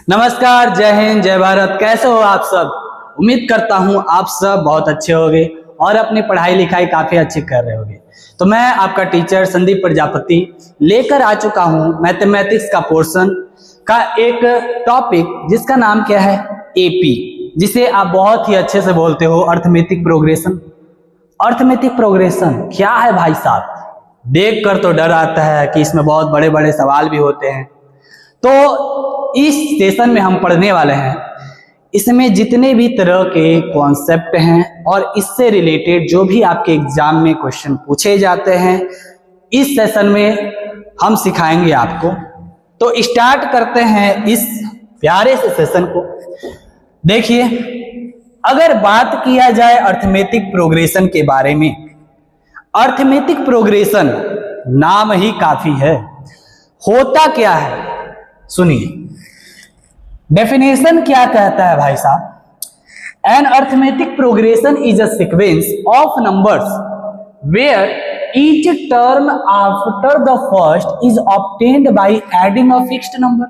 नमस्कार, जय हिंद, जय भारत। कैसे हो आप सब? उम्मीद करता हूं आप सब बहुत अच्छे होंगे और अपनी पढ़ाई लिखाई काफी अच्छी कर रहे होंगे। तो मैं आपका टीचर संदीप प्रजापति लेकर आ चुका हूं मैथमेटिक्स का पोर्शन का एक टॉपिक जिसका नाम क्या है, एपी, जिसे आप बहुत ही अच्छे से बोलते हो अर्थमेटिक प्रोग्रेशन। अर्थमेटिक प्रोग्रेशन क्या है भाई साहब? देख कर तो डर आता है कि इसमें बहुत बड़े बड़े सवाल भी होते हैं। तो इस सेशन में हम पढ़ने वाले हैं, इसमें जितने भी तरह के कॉन्सेप्ट हैं और इससे रिलेटेड जो भी आपके एग्जाम में क्वेश्चन पूछे जाते हैं, इस सेशन में हम सिखाएंगे आपको। तो स्टार्ट करते हैं इस प्यारे से सेशन को। देखिए, अगर बात किया जाए अर्थमेटिक प्रोग्रेशन के बारे में, अर्थमेटिक प्रोग्रेशन नाम ही काफी है। होता क्या है सुनिए, डेफिनेशन क्या कहता है भाई साहब? An arithmetic progression is a sequence of numbers where each term after the first is obtained by adding a fixed number.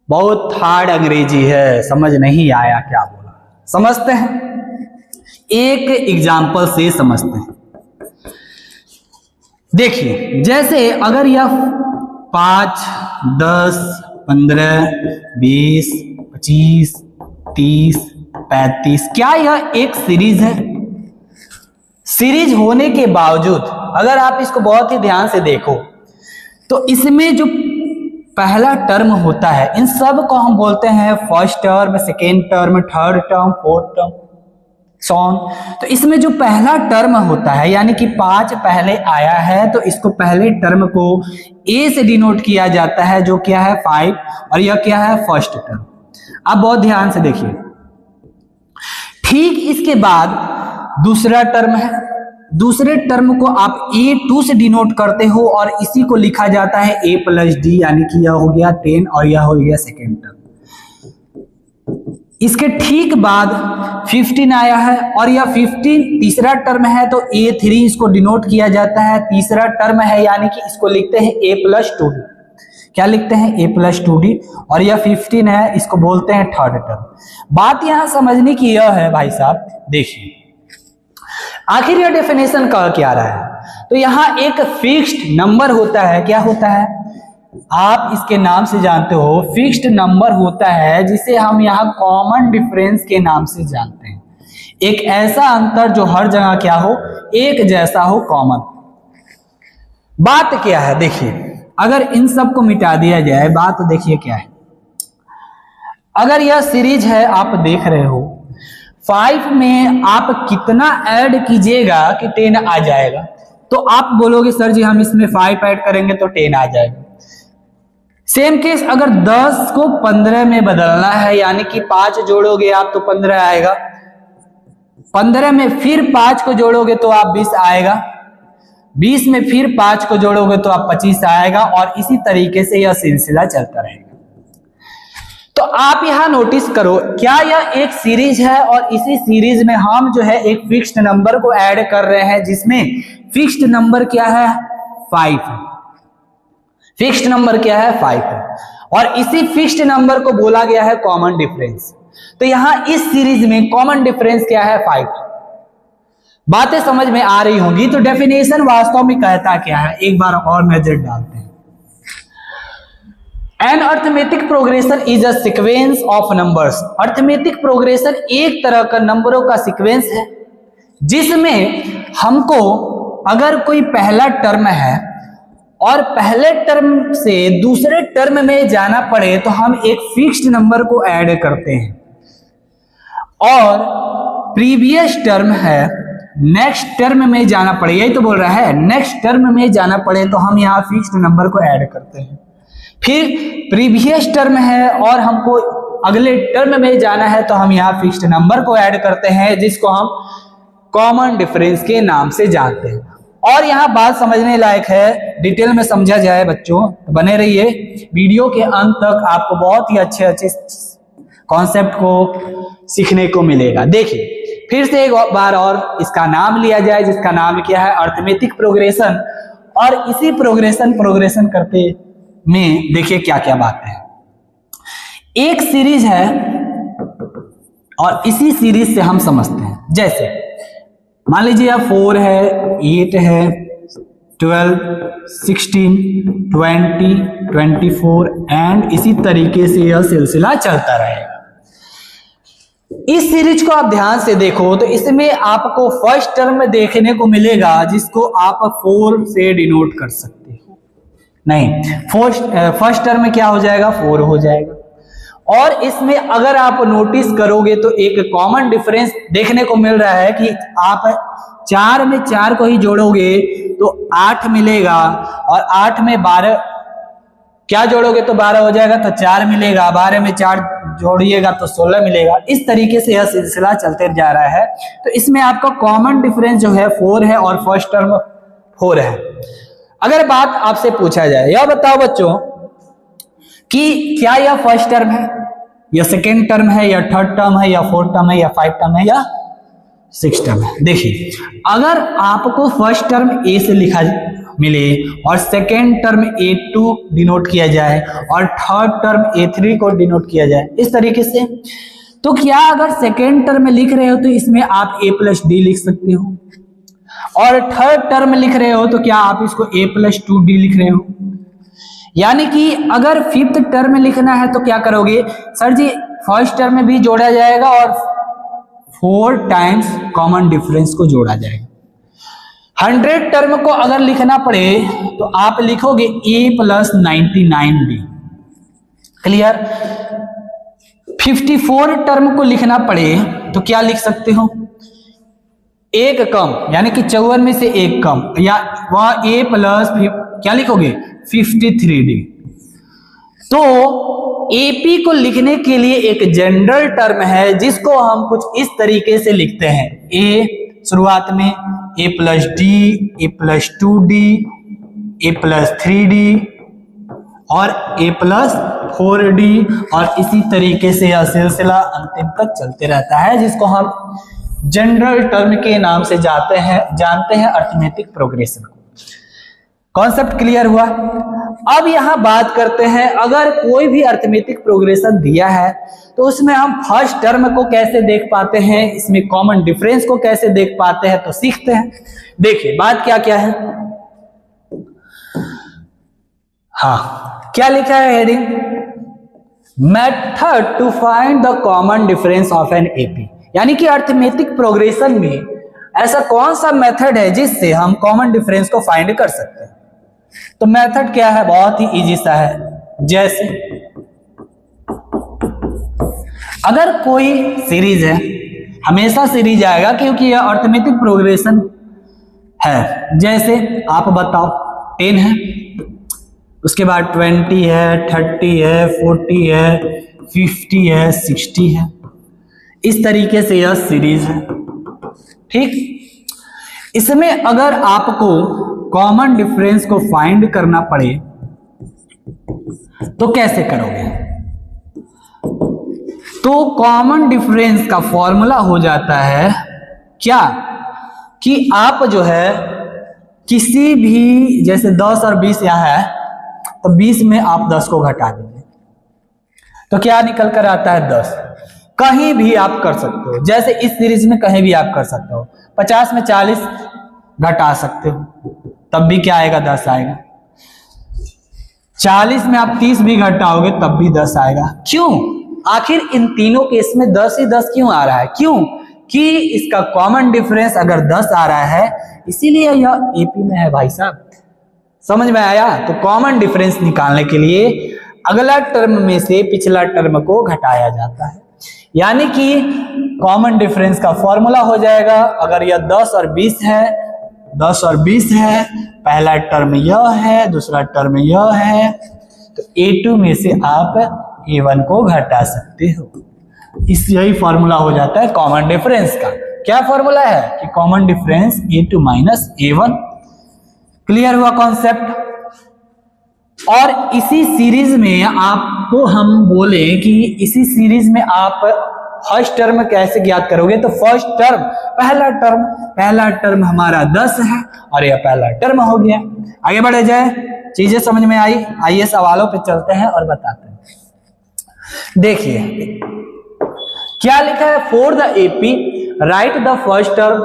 बहुत हार्ड अंग्रेजी है, समझ नहीं आया क्या बोला? समझते हैं, एक एग्जाम्पल से समझते हैं। देखिए, जैसे अगर यह 5, 10, 15, 20, 25, 30, 35, क्या यह एक सीरीज है? सीरीज होने के बावजूद अगर आप इसको बहुत ही ध्यान से देखो तो इसमें जो पहला टर्म होता है, इन सब को हम बोलते हैं first term, second term, third term, fourth term, so on. तो इसमें जो पहला टर्म होता है, यानी कि 5 पहले आया है तो इसको पहले टर्म को ए से डिनोट किया जाता है, जो क्या है 5, और यह क्या है फर्स्ट टर्म। आप बहुत ध्यान से देखिए। ठीक इसके बाद दूसरा टर्म है, दूसरे टर्म को आप A2 से डिनोट करते हो और इसी को लिखा जाता है A + D, यानी कि यह हो गया 10 और यह हो गया सेकेंड टर्म। इसके ठीक बाद 15 आया है और यह 15 तीसरा टर्म है तो A3 इसको डिनोट किया जाता है, तीसरा टर्म है, यानी कि इसको लिखते हैं A + 2D। क्या लिखते हैं? A + 2D। और यह 15 है, इसको बोलते हैं थर्ड टर्म। बात यहां समझने की यह है भाई साहब, देखिए आखिर यह डेफिनेशन कह क्या रहा है। तो यहाँ एक फिक्स्ड नंबर होता है। क्या होता है? आप इसके नाम से जानते हो, फिक्स्ड नंबर होता है जिसे हम यहाँ कॉमन डिफरेंस के नाम से जानते हैं। एक ऐसा अंतर जो हर जगह क्या हो, एक जैसा हो, कॉमन। बात क्या है? देखिए, अगर इन सब को मिटा दिया जाए, बात देखिए क्या है। अगर यह सीरीज है, आप देख रहे हो 5 में आप कितना ऐड कीजिएगा कि 10 आ जाएगा? तो आप बोलोगे सर जी हम इसमें 5 ऐड करेंगे तो 10 आ जाएगा। सेम केस, अगर 10 को 15 में बदलना है, यानी कि 5 जोड़ोगे आप तो 15 आएगा, 15 में फिर 5 को जोड़ोगे तो आप 20 आएगा, 20 में फिर 5 को जोड़ोगे तो आप 25 आएगा, और इसी तरीके से यह सिलसिला चलता रहेगा। तो आप यहां नोटिस करो, क्या यह एक सीरीज है और इसी सीरीज में हम जो है एक फिक्स्ड नंबर को ऐड कर रहे हैं, जिसमें फिक्स्ड नंबर क्या है? 5 है। फिक्स्ड नंबर क्या है? 5 है, और इसी फिक्स्ड नंबर को बोला गया है कॉमन डिफरेंस। तो यहां इस सीरीज में कॉमन डिफरेंस क्या है? 5। बातें समझ में आ रही होंगी। तो डेफिनेशन वास्तव में कहता क्या है, एक बार और नजर डालते हैं। An arithmetic progression is a sequence of numbers. Arithmetic progression एक तरह का नंबरों का सीक्वेंस है जिसमें हमको अगर कोई पहला टर्म है और पहले टर्म से दूसरे टर्म में जाना पड़े तो हम एक फिक्स्ड नंबर को ऐड करते हैं, और प्रीवियस टर्म है, नेक्स्ट टर्म में जाना पड़े, यही तो बोल रहा है, नेक्स्ट टर्म में जाना पड़े तो हम यहाँ फिक्स्ड नंबर को ऐड करते हैं। फिर प्रीवियस टर्म है और हमको अगले टर्म में जाना है तो हम यहाँ फिक्स्ड नंबर को ऐड करते हैं, जिसको हम कॉमन डिफरेंस के नाम से जानते हैं। और यहाँ बात समझने लायक है, डिटेल में समझा जाए बच्चों, तो बने रहिए वीडियो के अंत तक, आपको बहुत ही अच्छे अच्छे कॉन्सेप्ट को सीखने को मिलेगा। देखिए, फिर से एक बार और इसका नाम लिया जाए, जिसका नाम क्या है? Arithmetic progression. और इसी प्रोग्रेशन करते में देखिए क्या क्या बात है। एक सीरीज है और इसी सीरीज से हम समझते हैं, जैसे मान लीजिए 4 है, 8 है, 12, 16, 20, 24 एंड इसी तरीके से यह सिलसिला चलता रहेगा। इस सीरीज को आप ध्यान से देखो तो इसमें आपको फर्स्ट टर्म देखने को मिलेगा जिसको आप 4 से डिनोट कर सकते हो। नहीं, फर्स्ट टर्म में क्या हो जाएगा, 4 हो जाएगा। और इसमें अगर आप नोटिस करोगे तो एक कॉमन डिफरेंस देखने को मिल रहा है कि आप 4 में 4 को ही जोड़ोगे तो 8 मिलेगा और 8 में 12 क्या जोड़ोगे तो 12 हो जाएगा, तो 4 मिलेगा, 12 में 4 जोड़िएगा तो 16 मिलेगा। इस तरीके से यह सिलसिला चलते जा रहा है। तो इसमें आपका कॉमन डिफरेंस जो है 4 है और फर्स्ट टर्म 4 है। अगर बात आपसे पूछा जाए, यह बताओ बच्चों कि क्या यह फर्स्ट टर्म है या सेकेंड टर्म है या थर्ड टर्म है या फोर्थ टर्म है या 5 टर्म है या 6 टर्म है। देखिए, अगर आपको फर्स्ट टर्म ए से लिखा मिले और सेकेंड टर्म A2 डिनोट किया जाए और थर्ड टर्म A3 को डिनोट किया जाए इस तरीके से, तो क्या अगर सेकेंड टर्म में लिख रहे हो तो इसमें आप A+D लिख सकते हो, और थर्ड टर्म में लिख रहे हो तो क्या आप इसको A+2D लिख रहे हो। यानी कि अगर फिफ्थ टर्म में लिखना है तो क्या करोगे, सर जी फर्स्ट टर्म में भी जोड़ा जाएगा और 4 टाइम्स कॉमन डिफरेंस को जोड़ा जाएगा। 100 टर्म को अगर लिखना पड़े तो आप लिखोगे A+99D। क्लियर। 54 टर्म को लिखना पड़े तो क्या लिख सकते हो, एक कम, यानी कि 54 में से एक कम, या वह A+ क्या लिखोगे 53D। तो AP को लिखने के लिए एक जनरल टर्म है जिसको हम कुछ इस तरीके से लिखते हैं, A शुरुआत में A+D, A+2D, A+3D और A+4D, और इसी तरीके से यह सिलसिला अंतिम तक चलते रहता है जिसको हम जनरल टर्म के नाम से जानते हैं अर्थमेटिक प्रोग्रेशन को। कॉन्सेप्ट क्लियर हुआ। अब यहां बात करते हैं, अगर कोई भी अर्थमेटिक प्रोग्रेशन दिया है तो उसमें हम फर्स्ट टर्म को कैसे देख पाते हैं, इसमें कॉमन डिफरेंस को कैसे देख पाते हैं, तो सीखते हैं। देखिए बात क्या क्या है। हाँ, क्या लिखा है heading, method to find the common difference of an AP. यानी कि अर्थमेटिक प्रोग्रेशन में ऐसा कौन सा मेथड है जिससे हम कॉमन डिफरेंस को फाइंड कर सकते हैं। तो मेथड क्या है, बहुत ही इजी सा है। जैसे अगर कोई सीरीज है, हमेशा सीरीज आएगा क्योंकि यह अर्थमेटिक प्रोग्रेशन है। जैसे आप बताओ 10 है, उसके बाद 20 है, 30 है, 40 है, 50 है, 60 है, इस तरीके से यह सीरीज है। ठीक, इसमें अगर आपको कॉमन डिफरेंस को फाइंड करना पड़े तो कैसे करोगे। तो कॉमन डिफरेंस का फॉर्मूला हो जाता है क्या, कि आप जो है किसी भी, जैसे 10 और 20 यहां है तो 20 में आप 10 को घटा देंगे तो क्या निकल कर आता है 10। कहीं भी आप कर सकते हो, जैसे इस सीरीज में कहीं भी आप कर सकते हो। 50 में 40 घटा सकते हो तब भी क्या आएगा, 10 आएगा। 40 में आप 30 भी घटाओगे तब भी 10 आएगा। क्यों, आखिर इन तीनों केस में 10 ही 10 क्यों आ रहा है, क्यों कि इसका कॉमन डिफरेंस अगर 10 आ रहा है, इसीलिए यह एपी में है भाई साहब। समझ में आया। तो कॉमन डिफरेंस निकालने के लिए अगला टर्म में से पिछला टर्म को घटाया जाता है, यानी कि कॉमन डिफरेंस का फॉर्मूला हो जाएगा, अगर यह 10 और 20 है, 10 और 20 है, पहला टर्म यह है, दूसरा टर्म यह है, तो A2 में से आप A1 को घटा सकते हो। इस यही फॉर्मूला हो जाता है कॉमन डिफरेंस का। क्या फॉर्मूला है कि common difference A2 minus A1। Clear हुआ कॉन्सेप्ट। और इसी सीरीज में आपको हम बोले कि इसी सीरीज में आप फर्स्ट टर्म कैसे ज्ञात करोगे। तो फर्स्ट टर्म, पहला टर्म हमारा 10 है और यह पहला टर्म हो गया। आगे बढ़े जाए, चीजें समझ में आई। आइए सवालों पे चलते हैं और बताते हैं। देखिए क्या लिखा है, for the AP right the first term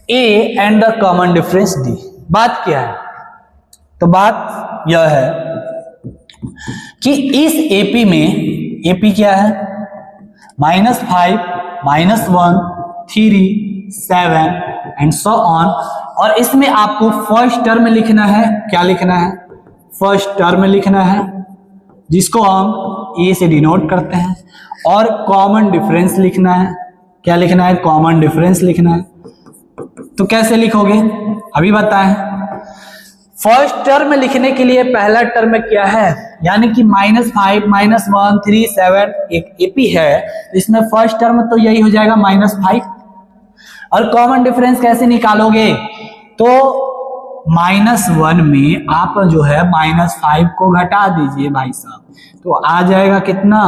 A and the common difference D. बात क्या है, तो बात यह है कि इस एपी में, एपी क्या है, -5, -1, 3, 7 एंड सो ऑन, और इसमें आपको फर्स्ट टर्म लिखना है। क्या लिखना है, फर्स्ट टर्म लिखना है जिसको हम ए से डिनोट करते हैं, और कॉमन डिफरेंस लिखना है। क्या लिखना है, कॉमन डिफरेंस लिखना है। तो कैसे लिखोगे अभी बताएं। फर्स्ट टर्म लिखने के लिए पहला टर्म क्या है, यानी कि -5, -1, 3, 7 एक एपी है, तो इसमें फर्स्ट टर्म तो यही हो जाएगा -5। और कॉमन डिफरेंस कैसे निकालोगे, तो -1 में आप जो है -5 को घटा दीजिए भाई साहब, तो आ जाएगा कितना,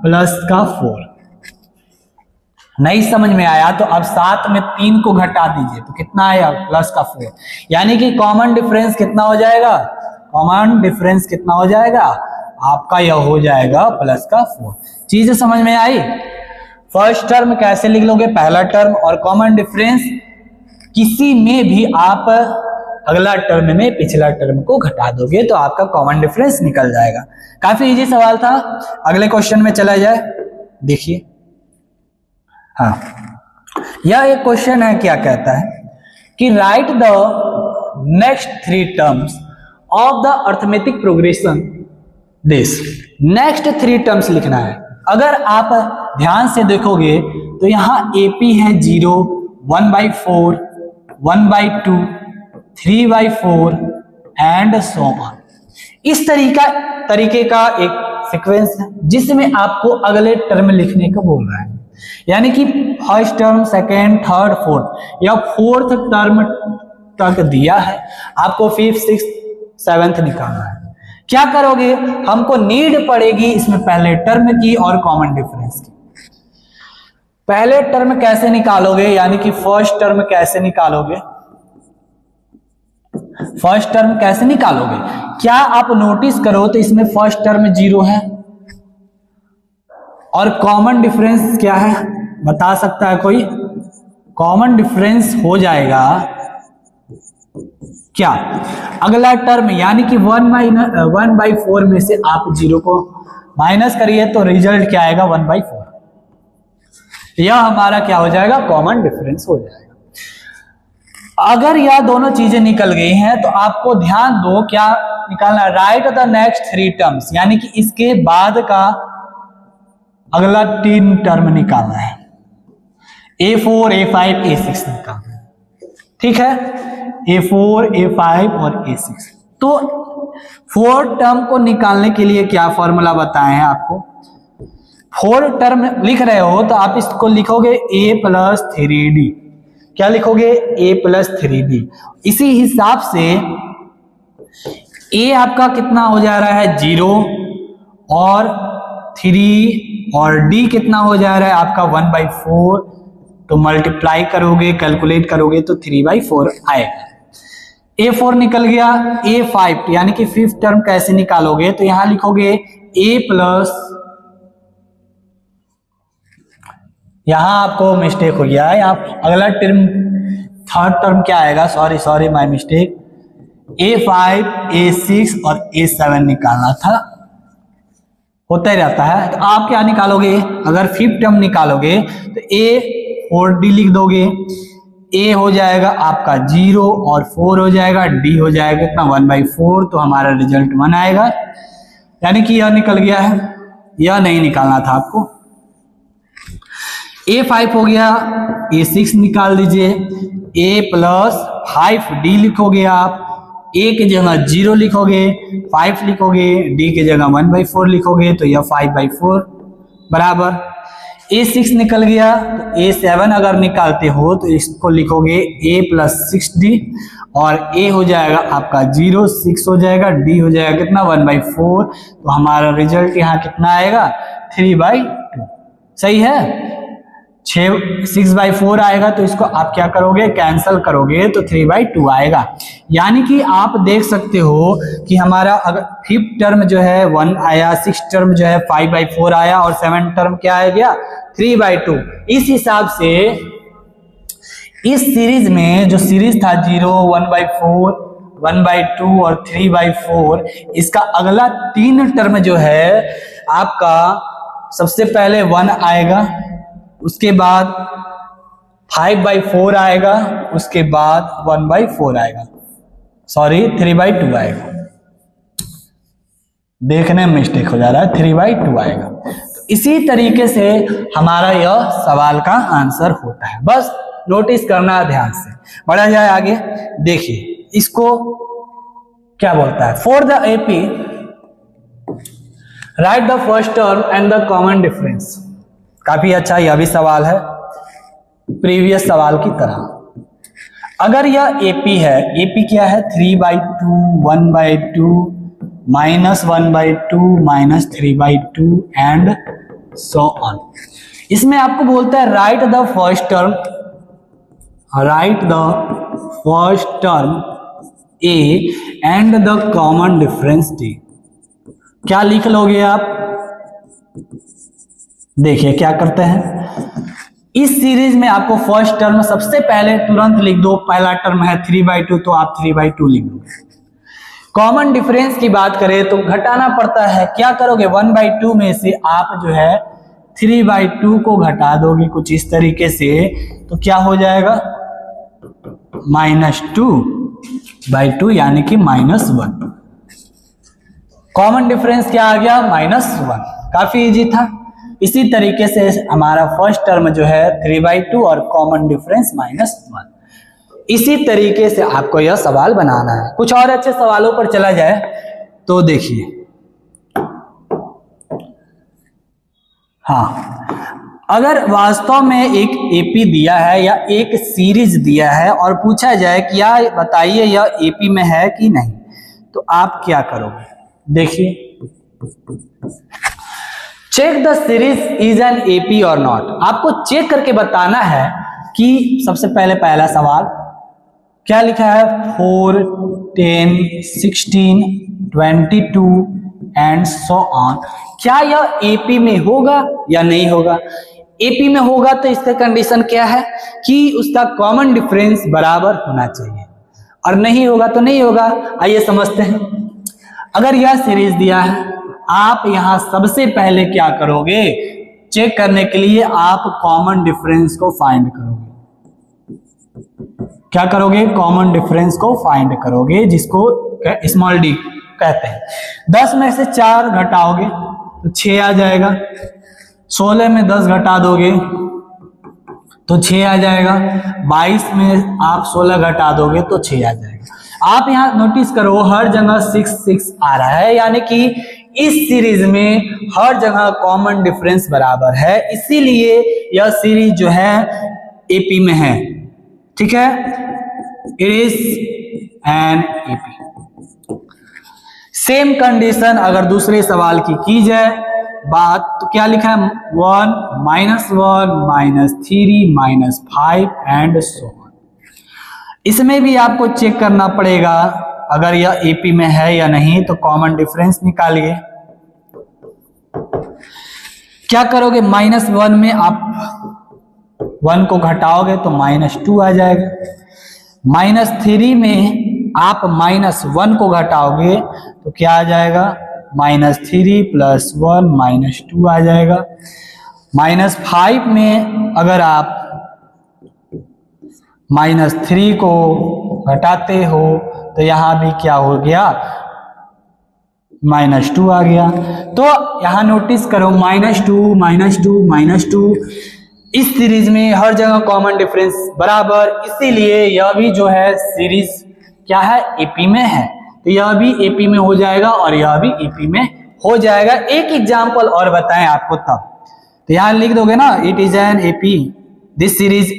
+4। नहीं समझ में आया तो अब 7 में 3 को घटा दीजिए तो कितना आया, +4। यानी कि कॉमन डिफरेंस कितना हो जाएगा, कॉमन डिफरेंस कितना हो जाएगा आपका, यह हो जाएगा +4। चीजें समझ में आई। फर्स्ट टर्म कैसे लिख लोगे, पहला टर्म, और कॉमन डिफरेंस किसी में भी आप अगला टर्म में पिछला टर्म को घटा दोगे तो आपका कॉमन डिफरेंस निकल जाएगा। काफी इजी सवाल था। अगले क्वेश्चन में चला जाए, देखिए। हाँ, यह एक क्वेश्चन है, क्या कहता है कि right the next 3 terms of the arithmetic progression this. Next 3 terms लिखना है। अगर आप ध्यान से देखोगे तो यहाँ एपी है 0, 1/4, 1/2, 3/4 एंड सो ऑन। इस तरीके का एक सीक्वेंस है जिसमें आपको अगले टर्म लिखने को बोल रहा है, यानी कि first term, second, third, fourth या फोर्थ टर्म तक दिया है, आपको 5th, 6th, 7th निकालना है। क्या करोगे, हमको नीड पड़ेगी इसमें पहले टर्म की और कॉमन डिफरेंस की। पहले टर्म कैसे निकालोगे, यानी कि फर्स्ट टर्म कैसे निकालोगे, फर्स्ट टर्म कैसे निकालोगे। क्या आप नोटिस करो तो इसमें फर्स्ट टर्म 0 है और कॉमन डिफरेंस क्या है, बता सकता है कोई। कॉमन डिफरेंस हो जाएगा क्या, अगला टर्म, यानी कि 1/4 में से आप 0 को माइनस करिए तो रिजल्ट क्या आएगा, 1/4। यह हमारा क्या हो जाएगा, कॉमन डिफरेंस हो जाएगा। अगर यह दोनों चीजें निकल गई हैं तो आपको ध्यान दो क्या निकालना, राइट द नेक्स्ट 3 टर्म्स, यानी कि इसके बाद का अगला 3 टर्म निकालना है। A4, A5, A6 निकालना है, ठीक है। A4, A5 और A6। तो 4 टर्म को निकालने के लिए क्या फॉर्मूला बताए हैं आपको। 4 टर्म लिख रहे हो तो आप इसको लिखोगे A+3D। क्या लिखोगे, A+3D। इसी हिसाब से A आपका कितना हो जा रहा है, 0, और 3 और D कितना हो जा रहा है आपका 1/4। तो मल्टीप्लाई करोगे, कैलकुलेट करोगे तो 3/4 आएगा। A4 निकल गया। A5 यानी कि 5th टर्म कैसे निकालोगे, तो यहां लिखोगे यहां आपको मिस्टेक हो गया है, आप अगला टर्म, थर्ड टर्म क्या आएगा, sorry my mistake, A5, A6 और A7 निकालना था, होता ही रहता है। तो आप क्या निकालोगे, अगर 5th टर्म निकालोगे तो A4D लिख दोगे। A हो जाएगा आपका 0 और 4 हो जाएगा, D हो जाएगा इतना 1/4, तो हमारा रिजल्ट 1 आएगा। यानी कि यह निकल गया है, यह नहीं निकालना था आपको। A5 हो गया, A6 निकाल दीजिए, A+5D लिखोगे आप, A की जगह 0 लिखोगे, 5 लिखोगे, D की जगह 1/4 लिखोगे, तो यह 5/4 बराबर। A6 निकल गया, तो A7 अगर निकालते हो तो इसको लिखोगे A+6D, और A हो जाएगा आपका 0, 6 हो जाएगा, D हो जाएगा कितना 1/4, तो हमारा रिजल्ट यहाँ कितना आएगा 3/2। सही है। 6/4 आएगा तो इसको आप क्या करोगे, कैंसल करोगे तो 3/2 आएगा। यानी कि आप देख सकते हो कि हमारा अगर 5th टर्म जो है 1 आया, 6th टर्म जो है 5/4 आया और 7th टर्म क्या आ गया 3/2। इस हिसाब से इस सीरीज में जो सीरीज था 0, 1/4, 1/2 और 3/4, इसका अगला 3 टर्म जो है आपका सबसे पहले 1 आएगा, उसके बाद 5/4 आएगा, उसके बाद 1/4 आएगा, सॉरी 3/2 आएगा। देखने में मिस्टेक हो जा रहा है, 3/2 आएगा। तो इसी तरीके से हमारा यह सवाल का आंसर होता है। बस नोटिस करना है ध्यान से। बढ़ा जाए आगे, देखिए इसको क्या बोलता है। For the AP right the first term and the common difference. काफी अच्छा यह भी सवाल है, प्रीवियस सवाल की तरह। अगर यह एपी है, एपी क्या है 3/2, 1/2, -1/2, -3/2 एंड सो ऑन। इसमें आपको बोलता है right the first term, right the first term A and the common difference D. क्या लिख लोगे आप, देखिए क्या करते हैं। इस सीरीज में आपको फर्स्ट टर्म सबसे पहले तुरंत लिख दो, पहला टर्म है 3/2 तो आप 3/2 लिख दो। कॉमन डिफरेंस की बात करें तो घटाना पड़ता है, क्या करोगे 1/2 में से आप जो है 3/2 को घटा दोगे कुछ इस तरीके से, तो क्या हो जाएगा -2/2 यानी कि -1। कॉमन डिफरेंस क्या आ गया -1। काफी इजी था। इसी तरीके से हमारा फर्स्ट टर्म जो है 3/2 और कॉमन डिफरेंस -1। इसी तरीके से आपको यह सवाल बनाना है। कुछ और अच्छे सवालों पर चला जाए तो देखिए, हाँ, अगर वास्तव में एक एपी दिया है या एक सीरीज दिया है और पूछा जाए कि या बताइए यह एपी में है कि नहीं, तो आप क्या करोगे। देखिए, check the series is an AP or not. आपको चेक करके बताना है कि सबसे पहले पहला सवाल क्या लिखा है 4, 10, 16, 22 एंड सो ऑन। क्या यह एपी में होगा या नहीं होगा। एपी में होगा तो इसका कंडीशन क्या है कि उसका कॉमन डिफरेंस बराबर होना चाहिए, और नहीं होगा तो नहीं होगा। आइए समझते हैं। अगर यह सीरीज दिया है, आप यहां सबसे पहले क्या करोगे, चेक करने के लिए आप कॉमन डिफरेंस को फाइंड करोगे। क्या करोगे, कॉमन डिफरेंस को फाइंड करोगे, जिसको स्मॉल डी कहते हैं। 10 में से 4 घटाओगे तो 6 आ जाएगा। 16 में 10 घटा दोगे तो 6 आ जाएगा। 22 में आप 16 घटा दोगे तो 6 आ जाएगा। आप यहां नोटिस करो हर जगह 6 आ रहा है, यानी कि इस सीरीज में हर जगह कॉमन डिफरेंस बराबर है, इसीलिए यह सीरीज जो है एपी में है। ठीक है, it is an AP. Same condition अगर दूसरे सवाल की जाए बात, तो क्या लिखा है 1, -1, -3, -5 एंड सो ऑन। इसमें भी आपको चेक करना पड़ेगा अगर यह एपी में है या नहीं, तो कॉमन डिफरेंस निकालिए। क्या करोगे, -1 में आप 1 को घटाओगे तो -2 आ जाएगा। -3 में आप -1 को घटाओगे तो क्या आ जाएगा, -3 + 1 -2 आ जाएगा। -5 में अगर आप -3 को घटाते हो तो यहां भी क्या हो गया, -2 आ गया। तो यहां नोटिस करो -2, -2, -2। इस सीरीज में हर जगह कॉमन डिफरेंस बराबर, इसीलिए यह भी जो है सीरीज क्या है, एपी में है। तो यह भी एपी में हो जाएगा और यह भी एपी में हो जाएगा। एक एग्जाम्पल और बताएं आपको तब, तो यहां लिख दोगे ना, it is an AP, this series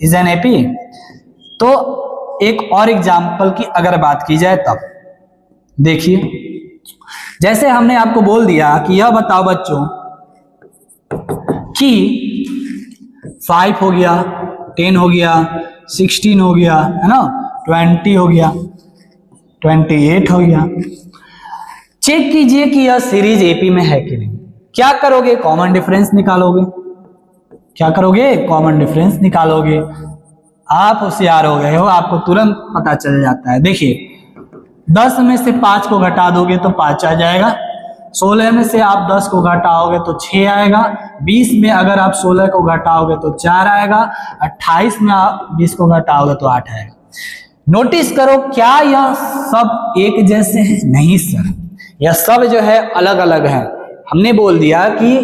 is an AP. तो एक और एग्जाम्पल की अगर बात की जाए तब देखिए, जैसे हमने आपको बोल दिया कि यह बताओ बच्चों कि 5 हो गया, 10 हो गया, 16 हो गया, है ना, 20 हो गया, 28 हो गया। चेक कीजिए कि यह सीरीज एपी में है कि नहीं। क्या करोगे? कॉमन डिफरेंस निकालोगे। क्या करोगे? कॉमन डिफरेंस निकालोगे। आप होशियार हो गए हो, आपको तुरंत पता चल जाता है। देखिए 10 में से 5 को घटा दोगे तो 5 आ जाएगा, 16 में से आप 10 को घटाओगे तो 6 आएगा, 20 में अगर आप 16 को घटाओगे तो 4 आएगा, 28 में आप 20 को घटाओगे तो 8 आएगा। नोटिस करो, क्या यह सब एक जैसे हैं? नहीं सर, यह सब जो है अलग अलग है। हमने बोल दिया कि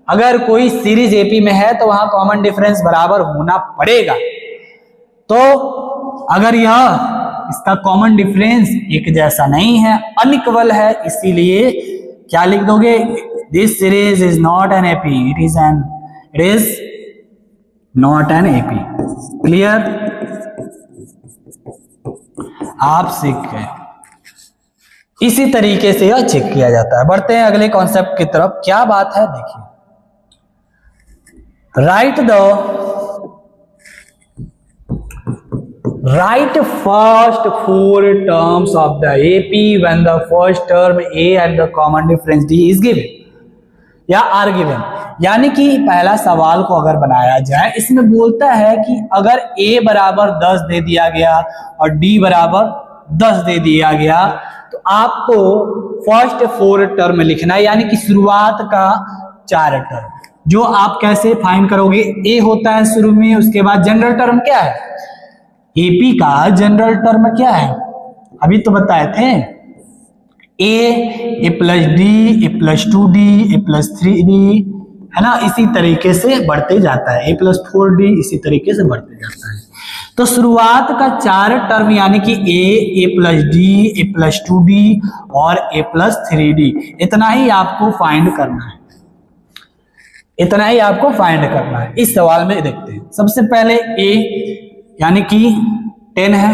अगर कोई सीरीज एपी में है तो वहां कॉमन डिफरेंस बराबर होना पड़ेगा। तो अगर यह इसका कॉमन डिफरेंस एक जैसा नहीं है, अनइक्वल है, इसीलिए क्या लिख दोगे? This series is not an AP, it is not an AP. Clear? आप सीख गए। इसी तरीके से यह चेक किया जाता है। बढ़ते हैं अगले कॉन्सेप्ट की तरफ। क्या बात है, देखिए, write first 4 terms of the AP when the first term A and the common difference D is given या are given। यानी कि पहला सवाल को अगर बनाया जाए, इसमें बोलता है कि अगर A बराबर 10 दे दिया गया और D बराबर 10 दे दिया गया तो आपको फर्स्ट 4 टर्म लिखना है, यानी कि शुरुआत का 4 टर्म, जो आप कैसे फाइंड करोगे? A होता है शुरू में, उसके बाद जनरल टर्म क्या है? एपी का जनरल टर्म क्या है? अभी तो बताए थे, ए plus D, A plus 2D, A plus 3D, है ना, इसी तरीके से बढ़ते जाता है, ए प्लस 4D, इसी तरीके से बढ़ते जाता है। तो शुरुआत का 4 टर्म यानी कि ए plus D, A plus 2D और ए प्लस 3D, इतना ही आपको फाइंड करना है, इतना ही आपको फाइंड करना है। इस सवाल में देखते हैं। सबसे पहले ए यानी कि 10 है,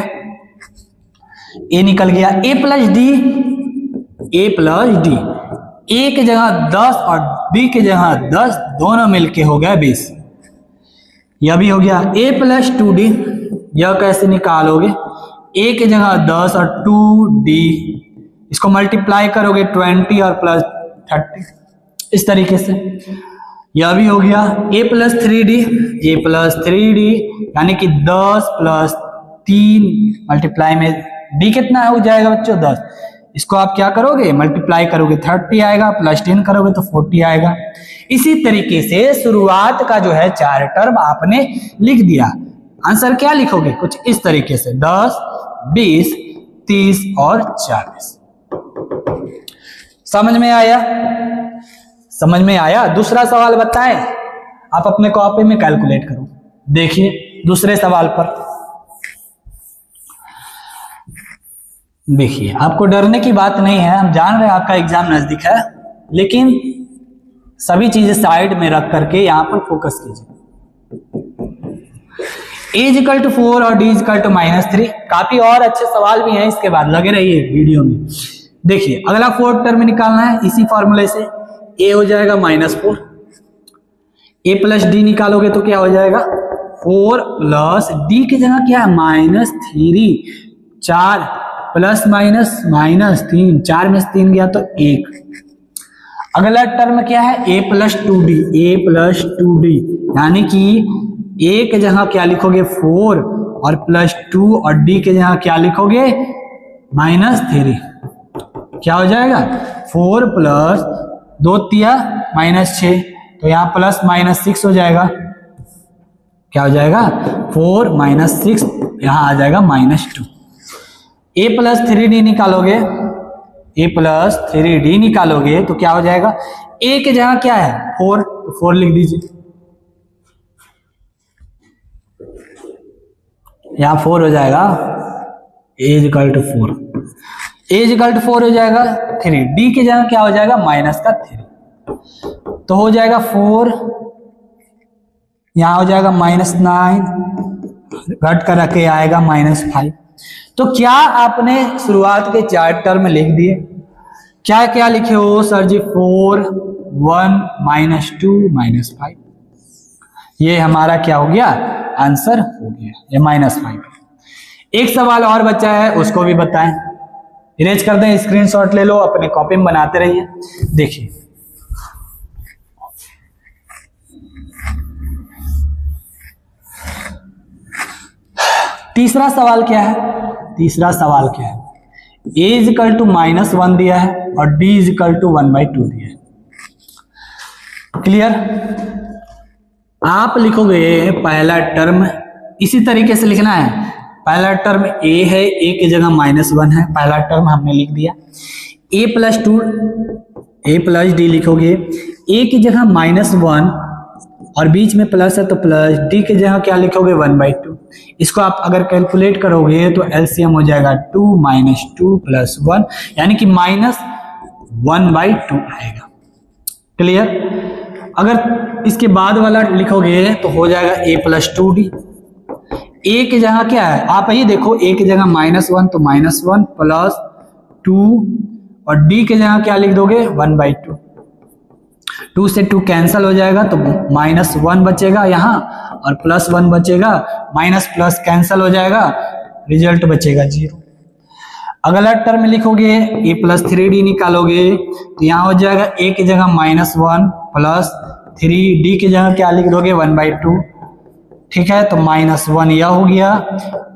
ए निकल गया। ए plus D, A plus D, ए की जगह 10 और डी की जगह 10, दोनों मिलके हो गया 20। यह भी हो गया। ए प्लस 2D, यह कैसे निकालोगे? ए की जगह 10 और 2D, इसको मल्टीप्लाई करोगे 20 और प्लस 30, इस तरीके से। यह भी हो गया। ए प्लस 3D, ए प्लस 3D यानी कि 10 प्लस 3 मल्टीप्लाई में डी कितना हो जाएगा बच्चों? 10। इसको आप क्या करोगे? मल्टीप्लाई करोगे 30 आएगा, प्लस 10 करोगे तो 40 आएगा। इसी तरीके से शुरुआत का जो है 4 टर्म आपने लिख दिया। आंसर क्या लिखोगे? कुछ इस तरीके से 10, 20, 30 और 40। समझ में आया? समझ में आया? दूसरा सवाल बताएं, आप अपने कॉपी में कैलकुलेट करो। देखिए दूसरे सवाल पर, देखिए आपको डरने की बात नहीं है, हम जान रहे हैं आपका एग्जाम नजदीक है, लेकिन सभी चीजें साइड में रख करके यहां पर फोकस कीजिए। A = 4 और D = -3, काफी और अच्छे सवाल भी हैं इसके बाद, लगे रहिए वीडियो में। देखिए अगला 4 टर्म निकालना है इसी फॉर्मूले से। A हो जाएगा -4, A प्लस डी निकालोगे तो क्या हो जाएगा? 4 प्लस डी की जगह क्या है? -3, 4 प्लस -3, 4 में से 3 गया तो 1। अगला टर्म क्या है? A plus 2D, A plus 2D यानी कि A के जगह क्या लिखोगे? 4 और प्लस 2 और D के जगह क्या लिखोगे? -3। क्या हो जाएगा? 4 प्लस 2 तिया -6, तो यहाँ प्लस -6 हो जाएगा। क्या हो जाएगा? 4 - 6, यहाँ आ जाएगा -2। A प्लस 3D निकालोगे, A प्लस 3D निकालोगे तो क्या हो जाएगा? A के जगह क्या है? 4, तो 4 लिख दीजिए, यहाँ 4 हो जाएगा। A = 4, A = 4 हो जाएगा। 3D की जगह क्या हो जाएगा? -3, तो हो जाएगा 4, यहाँ हो जाएगा -9, घट कर रखे आएगा -5। तो क्या आपने शुरुआत के 4 टर्म लिख दिए? क्या क्या लिखे हो सर जी? 4, 1, -2, -5। ये हमारा क्या हो गया, आंसर हो गया, ये -5। एक सवाल और बचा है, उसको भी बताएं। इरेज कर दें, स्क्रीनशॉट ले लो, अपने कॉपी में बनाते रहिए। देखिए तीसरा सवाल क्या है, तीसरा सवाल क्या है, a = -1 दिया है और d = 1/2 दिया है। क्लियर? आप लिखोगे पहला टर्म, इसी तरीके से लिखना है। पहला टर्म a है, a की जगह -1 है, पहला टर्म हमने लिख दिया। a + d लिखोगे, a की जगह -1 और बीच में प्लस है तो प्लस, d की जगह क्या लिखोगे 1/2। इसको आप अगर कैलकुलेट करोगे तो एलसीएम हो जाएगा 2 - 2 + 1, यानी कि -1/2 आएगा। क्लियर? अगर इसके बाद वाला लिखोगे तो हो जाएगा a + 2d। a की जगह क्या है, आप ही देखो, a की जगह -1 तो -1 + 2 और d की जगह क्या लिख दोगे 1/2। 2 से 2 कैंसल हो जाएगा तो -1 बचेगा यहाँ और +1 बचेगा, माइनस प्लस कैंसल हो जाएगा, रिजल्ट बचेगा 0। अगला टर्म लिखोगे a + 3d निकालोगे तो यहाँ हो जाएगा a की जगह -1 + 3d की जगह क्या लिख दोगे 1/2। ठीक है, तो -1 यह हो गया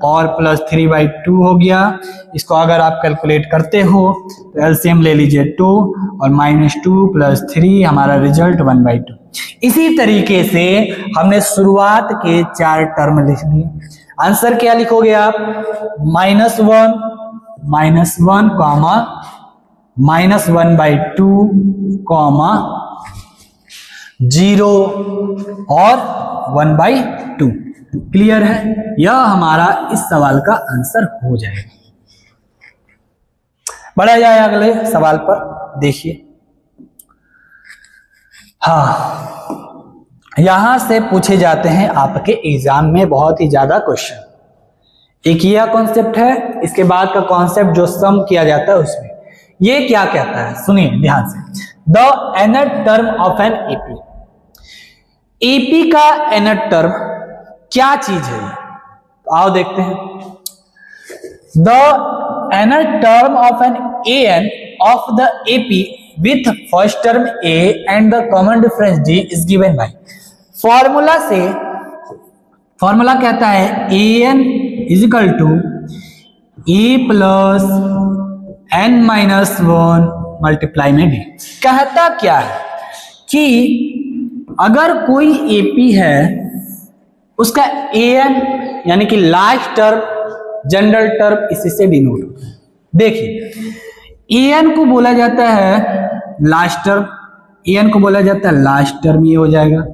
और +3/2 हो गया। इसको अगर आप कैलकुलेट करते हो तो एलसीएम ले लीजिए 2 और -2 + 3, हमारा रिजल्ट 1/2। इसी तरीके से हमने शुरुआत के 4 टर्म लिख दिए। आंसर क्या लिखोगे आप, -1 कॉमा -1/2 कॉमा 0 और 1/2। क्लियर है? यह हमारा इस सवाल का आंसर हो जाएगा। बढ़ा जाए अगले सवाल पर, देखिए। हाँ, यहां से पूछे जाते हैं आपके एग्जाम में बहुत ही ज्यादा क्वेश्चन। एक यह कॉन्सेप्ट है, इसके बाद का कॉन्सेप्ट जो सम किया जाता है उसमें ये क्या कहता है, सुनिए ध्यान से। The nth term of an AP. AP का एनथ टर्म क्या चीज है, तो आओ देखते हैं। The nth term of an n of the AP with first term a and the common difference d is given by। Formula से, formula कहता है an = a + n-1 मल्टीप्लाई में d। कहता क्या है कि अगर कोई एपी है, उसका an यानी कि लास्ट टर्म जनरल टर्म इसी से डिनोट होता है। देखिए an को बोला जाता है लास्ट टर्म, an को बोला जाता है लास्ट टर्म, ये हो जाएगा।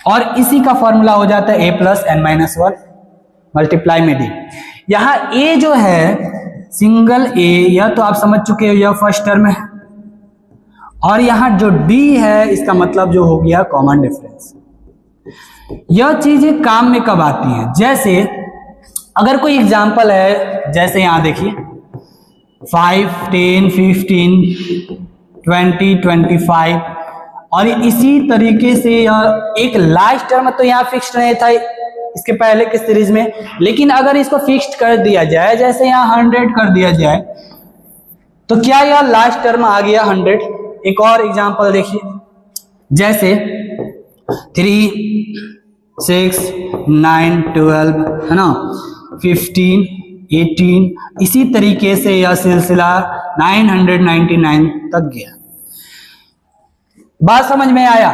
और इसी का फॉर्मूला हो जाता है a + n-1 मल्टीप्लाई में d। यहां a जो है सिंगल a, यह तो आप समझ चुके हो, यह फर्स्ट टर्म है। और यहां जो d है इसका मतलब जो हो गया कॉमन डिफरेंस। यह चीजें काम में कब आती हैं, जैसे अगर कोई एग्जांपल है, जैसे यहां देखिए 5, 10, 15, 20, 25 और इसी तरीके से एक लास्ट टर्म तो यहाँ फिक्स्ड नहीं था इसके पहले के सीरीज में, लेकिन अगर इसको फिक्स्ड कर दिया जाए, जैसे यहाँ 100 कर दिया जाए, तो क्या यह लास्ट टर्म आ गया 100। एक और एग्जांपल देखिए, जैसे 3, 6, 9, 12 है ना, 15, 18, इसी तरीके से यह सिलसिला 999 तक गया। बात समझ में आया?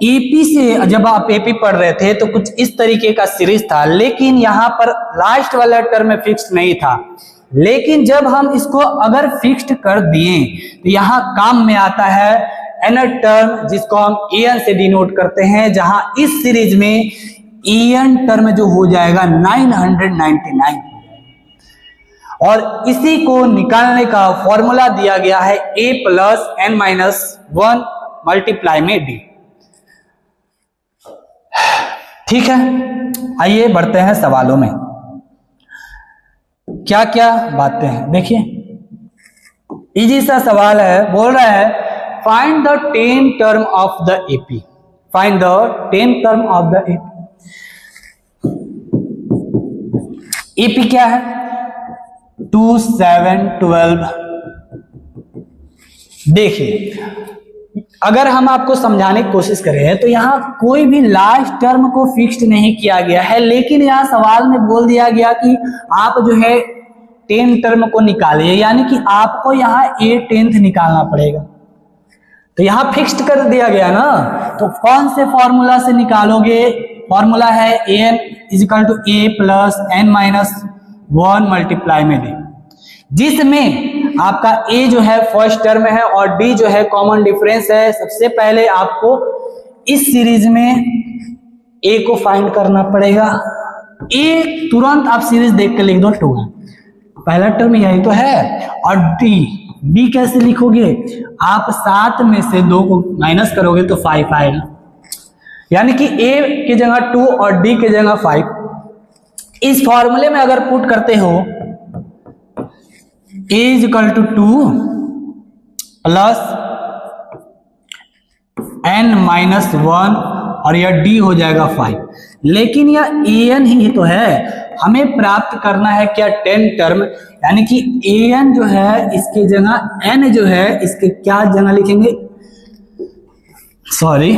एपी से जब आप एपी पढ़ रहे थे तो कुछ इस तरीके का सीरीज था, लेकिन यहां पर लास्ट वाला टर्म में फिक्स्ड नहीं था। लेकिन जब हम इसको अगर फिक्स्ड कर दिए तो यहां काम में आता है एनथ टर्म, जिसको हम एन से डिनोट करते हैं, जहां इस सीरीज में एन टर्म जो हो जाएगा 999 और इसी को निकालने का फॉर्मूला दिया गया है a + n-1 मल्टीप्लाई में d। ठीक है, आइए बढ़ते हैं सवालों में। क्या क्या बातें हैं देखिए, इजी सा सवाल है। बोल रहा है find the 10 term of the AP. Find the 10th term of the AP. AP क्या है? 2, 7, 12। देखिए अगर हम आपको समझाने की कोशिश करें तो यहाँ कोई भी लास्ट टर्म को फिक्स्ड नहीं किया गया है, लेकिन यहाँ सवाल में बोल दिया गया कि आप जो है 10 टर्म को निकालिए, यानी कि आपको यहाँ a10th निकालना पड़ेगा। तो यहाँ फिक्स्ड कर दिया गया ना, तो कौन से फॉर्मूला से निकालोगे? फॉर्मूला है an equal to a plus n minus 1 multiply में d, जिसमें आपका a जो है फर्स्ट टर्म है और d जो है कॉमन डिफरेंस है। सबसे पहले आपको इस सीरीज में a को फाइंड करना पड़ेगा। a तुरंत आप सीरीज देख के लिख दो 2 है, पहला टर्म यही तो है। और d कैसे लिखोगे? आप 7 में से 2 को माइनस करोगे तो 5 आएगा, यानी कि a की जगह 2 और d की जगह 5। इस फॉर्मूले में अगर पुट करते हो a equal to 2 plus n minus 1 और यह d हो जाएगा 5, लेकिन यह an ही तो है। हमें प्राप्त करना है क्या? 10 टर्म, यानी कि an जो है इसके जगह n जो है इसके क्या जगह लिखेंगे? सॉरी,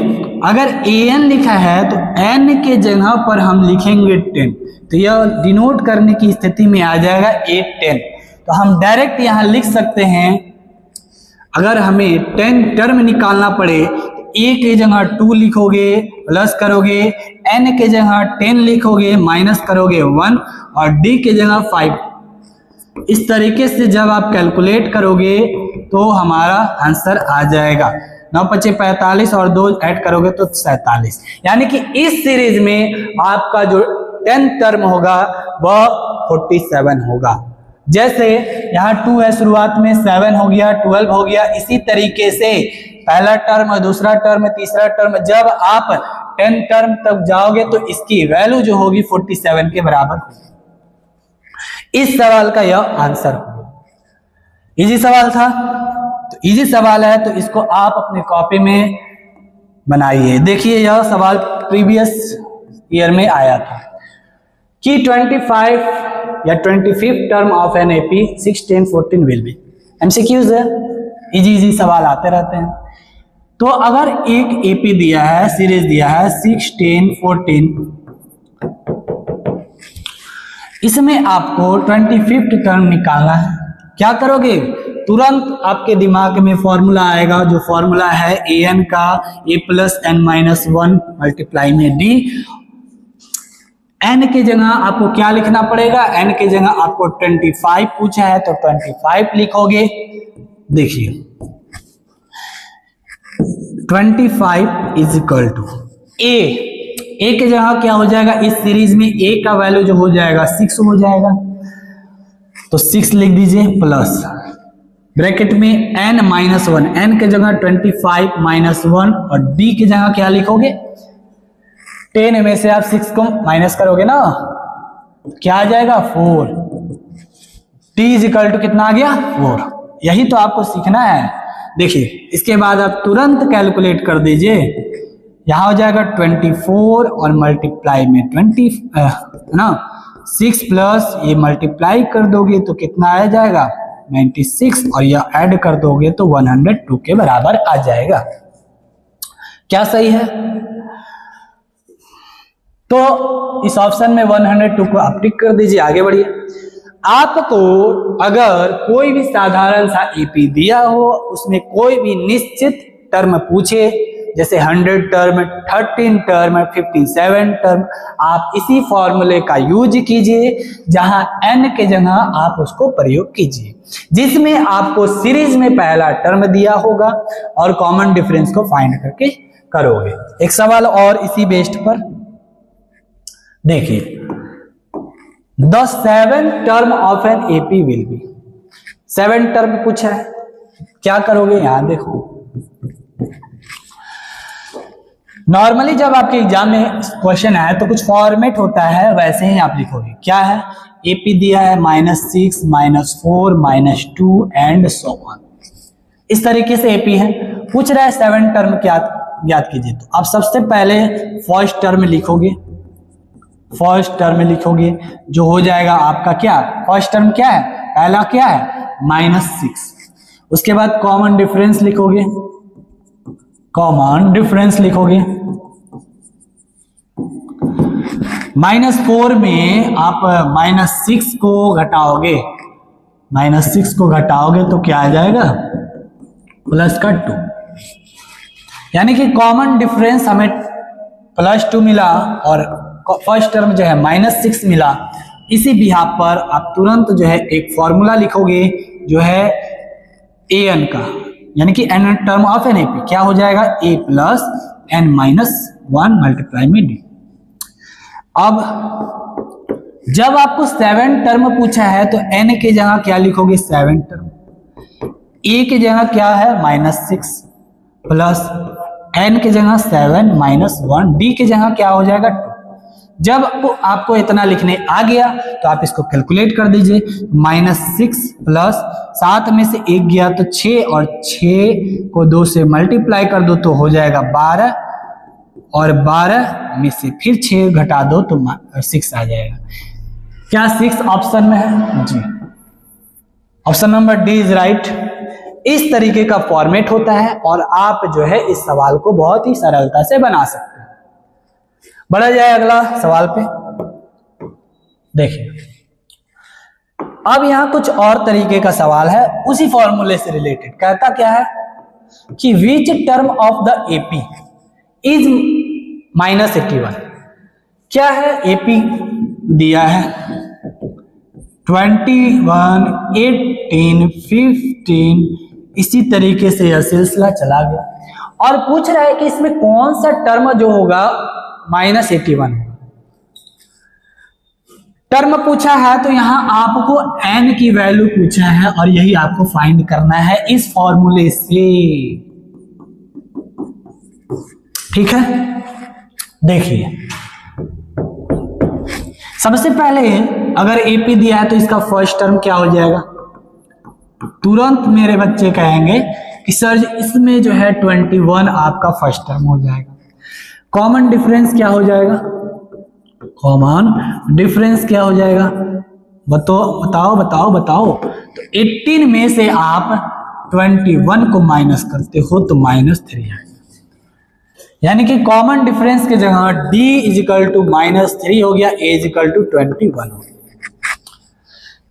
अगर an लिखा है तो n के जगह पर हम लिखेंगे 10, तो यह डिनोट करने की स्थिति में आ जाएगा a10। तो हम डायरेक्ट यहां लिख सकते हैं, अगर हमें 10 टर्म निकालना पड़े तो a के जगह 2 लिखोगे, प्लस करोगे, n के जगह 10 लिखोगे, माइनस करोगे 1 और d के जगह 5। इस तरीके से जब आप कैलकुलेट करोगे तो हमारा आंसर आ जाएगा 9 × 5 = 45 और 2 ऐड करोगे तो 47। यानी कि इस सीरीज में आपका जो 10 टर्म होगा वह 47 होगा। जैसे यहाँ 2 है, शुरुआत में 7 हो गया, 12 हो गया, इसी तरीके से पहला टर्म, दूसरा टर्म, तीसरा टर्म, जब आप 10 टर्म तक जाओगे तो इसकी वैल्यू जो होगी 47 के बराबर होगी। इस सवाल का यह आंसर होगा। इजी सवाल था, तो इजी सवाल है तो इसको आप अपने कॉपी में बनाइए। देखिए यह सवाल प्रीवियस ईयर में आया था कि 25 या 25th term of an AP 6, 10, 14 will be. MCQs है, इजी सवाल आते रहते हैं। तो अगर एक एपी दिया है, सीरीज दिया है 6, 10, 14, इसमें आपको 25th टर्म निकालना है। क्या करोगे? तुरंत आपके दिमाग में फॉर्मूला आएगा, जो फॉर्मूला है an का a plus n minus 1 multiply में d। n के जगह आपको क्या लिखना पड़ेगा? n के जगह आपको 25 पूछा है तो 25 लिखोगे। देखिए 25 इज इक्वल टू a के जगह क्या हो जाएगा? इस सीरीज में a का वैल्यू जो हो जाएगा 6 हो जाएगा, तो 6 लिख दीजिए, प्लस ब्रैकेट में n माइनस 1, n के जगह 25 माइनस 1 और d की जगह क्या लिखोगे? 10 में से आप 6 को माइनस करोगे ना, क्या आ जाएगा? 4। t इज इक्वल टू कितना आ गया? 4। यही तो आपको सीखना है। देखिए इसके बाद आप तुरंत कैलकुलेट कर दीजिए, यहां हो जाएगा 24 और मल्टीप्लाई में 20 ना, 6 प्लस ये मल्टीप्लाई कर दोगे तो कितना आ जाएगा? 96 और यह ऐड कर दोगे तो 102 के बराबर आ जाएगा। क्या सही है? तो इस ऑप्शन में 102 को आप टिक कर दीजिए, आगे बढ़िए। आपको अगर कोई भी साधारण सा एपी दिया हो, उसमें कोई भी निश्चित टर्म पूछे, जैसे 100 टर्म, 13 टर्म, 57 टर्म, आप इसी फॉर्मूले का यूज कीजिए, जहां n के जगह आप उसको प्रयोग कीजिए, जिसमें आपको सीरीज में पहला टर्म दिया होगा और कॉमन डिफरेंस को फाइंड करके करोगे। एक सवाल और इसी बेस्ड पर देखिए, the 7th term of an AP will be. 7 term पूछा है, क्या करोगे? यहां देखो, नॉर्मली जब आपके एग्जाम में क्वेश्चन आए तो कुछ फॉर्मेट होता है, वैसे ही आप लिखोगे। क्या है? एपी दिया है -6, -4, -2 एंड सो ऑन। इस तरीके से एपी है। पूछ रहा है 7 टर्म क्या याद कीजिए। तो आप सबसे पहले फर्स्ट टर्म लिखोगे, फर्स्ट टर्म लिखोगे जो हो जाएगा आपका क्या, फर्स्ट टर्म क्या है, पहला क्या है -6। उसके बाद कॉमन डिफरेंस लिखोगे, कॉमन डिफरेंस लिखोगे। -4 में आप -6 को घटाओगे, -6 को घटाओगे तो क्या आ जाएगा +2, यानी कि कॉमन डिफरेंस हमें +2 मिला और फर्स्ट टर्म जो है -6 मिला। इसी बिहाफ पर आप तुरंत जो है एक फॉर्मूला लिखोगे जो है an का, यानी कि n term of an AP क्या हो जाएगा a + n-1 मल्टीप्लाई में d। अब जब आपको 7 टर्म पूछा है तो n की जगह क्या लिखोगे 7 टर्म, a की जगह क्या है -6 प्लस n की जगह 7 - 1, d की जगह क्या हो जाएगा 2। जब आपको इतना लिखने आ गया तो आप इसको कैलकुलेट कर दीजिए। -6 प्लस 7 में से 1 गया तो 6 और 6 को 2 से मल्टीप्लाई कर दो तो हो जाएगा 12 और 12 में से फिर 6 घटा दो तो 6 आ जाएगा। क्या 6 ऑप्शन में है जी, option number D is right. इस तरीके का फॉर्मेट होता है और आप जो है इस सवाल को बहुत ही सरलता से बना सकते हैं। बढ़ा जाए अगला सवाल पे, देखिए अब यहां कुछ और तरीके का सवाल है उसी फॉर्मूले से रिलेटेड। कहता क्या है कि which term of the AP is -81। क्या है, एपी दिया है 21, 18, 15, इसी तरीके से यह सिलसिला चला गया और पूछ रहा है कि इसमें कौन सा टर्म जो होगा -81 होगा। टर्म पूछा है तो यहां आपको n की वैल्यू पूछा है और यही आपको फाइंड करना है इस फॉर्मूले से, ठीक है। देखिए सबसे पहले अगर एपी दिया है तो इसका फर्स्ट टर्म क्या हो जाएगा, तुरंत मेरे बच्चे कहेंगे कि सर इसमें जो है 21 आपका फर्स्ट टर्म हो जाएगा। कॉमन डिफरेंस क्या हो जाएगा, कॉमन डिफरेंस क्या हो जाएगा, बताओ। तो 18 में से आप 21 को माइनस करते हो तो -3 आएगा, यानी कि कॉमन डिफरेंस की जगह d = -3 हो गया, a = 21 हो गया।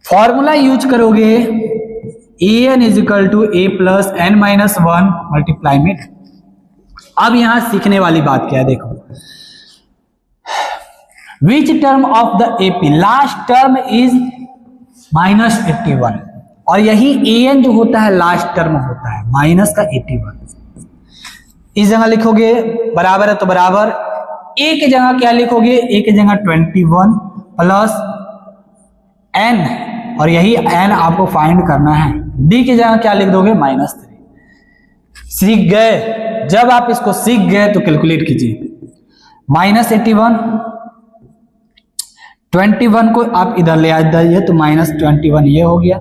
फॉर्मूला यूज करोगे an = a + n-1 मल्टीप्लाई में। अब यहां सीखने वाली बात क्या है, देखो which term of the AP, last term is -81 और यही an जो होता है लास्ट टर्म होता है -81। इस जगह लिखोगे बराबर है तो बराबर, a की जगह क्या लिखोगे, a की जगह 21 प्लस n और यही n आपको फाइंड करना है, d की जगह क्या लिख दोगे -3। सीख गए, जब आप इसको सीख गए तो कैलकुलेट कीजिए। -81, 21 को आप इधर ले आ जाइए तो -21 ये हो गया,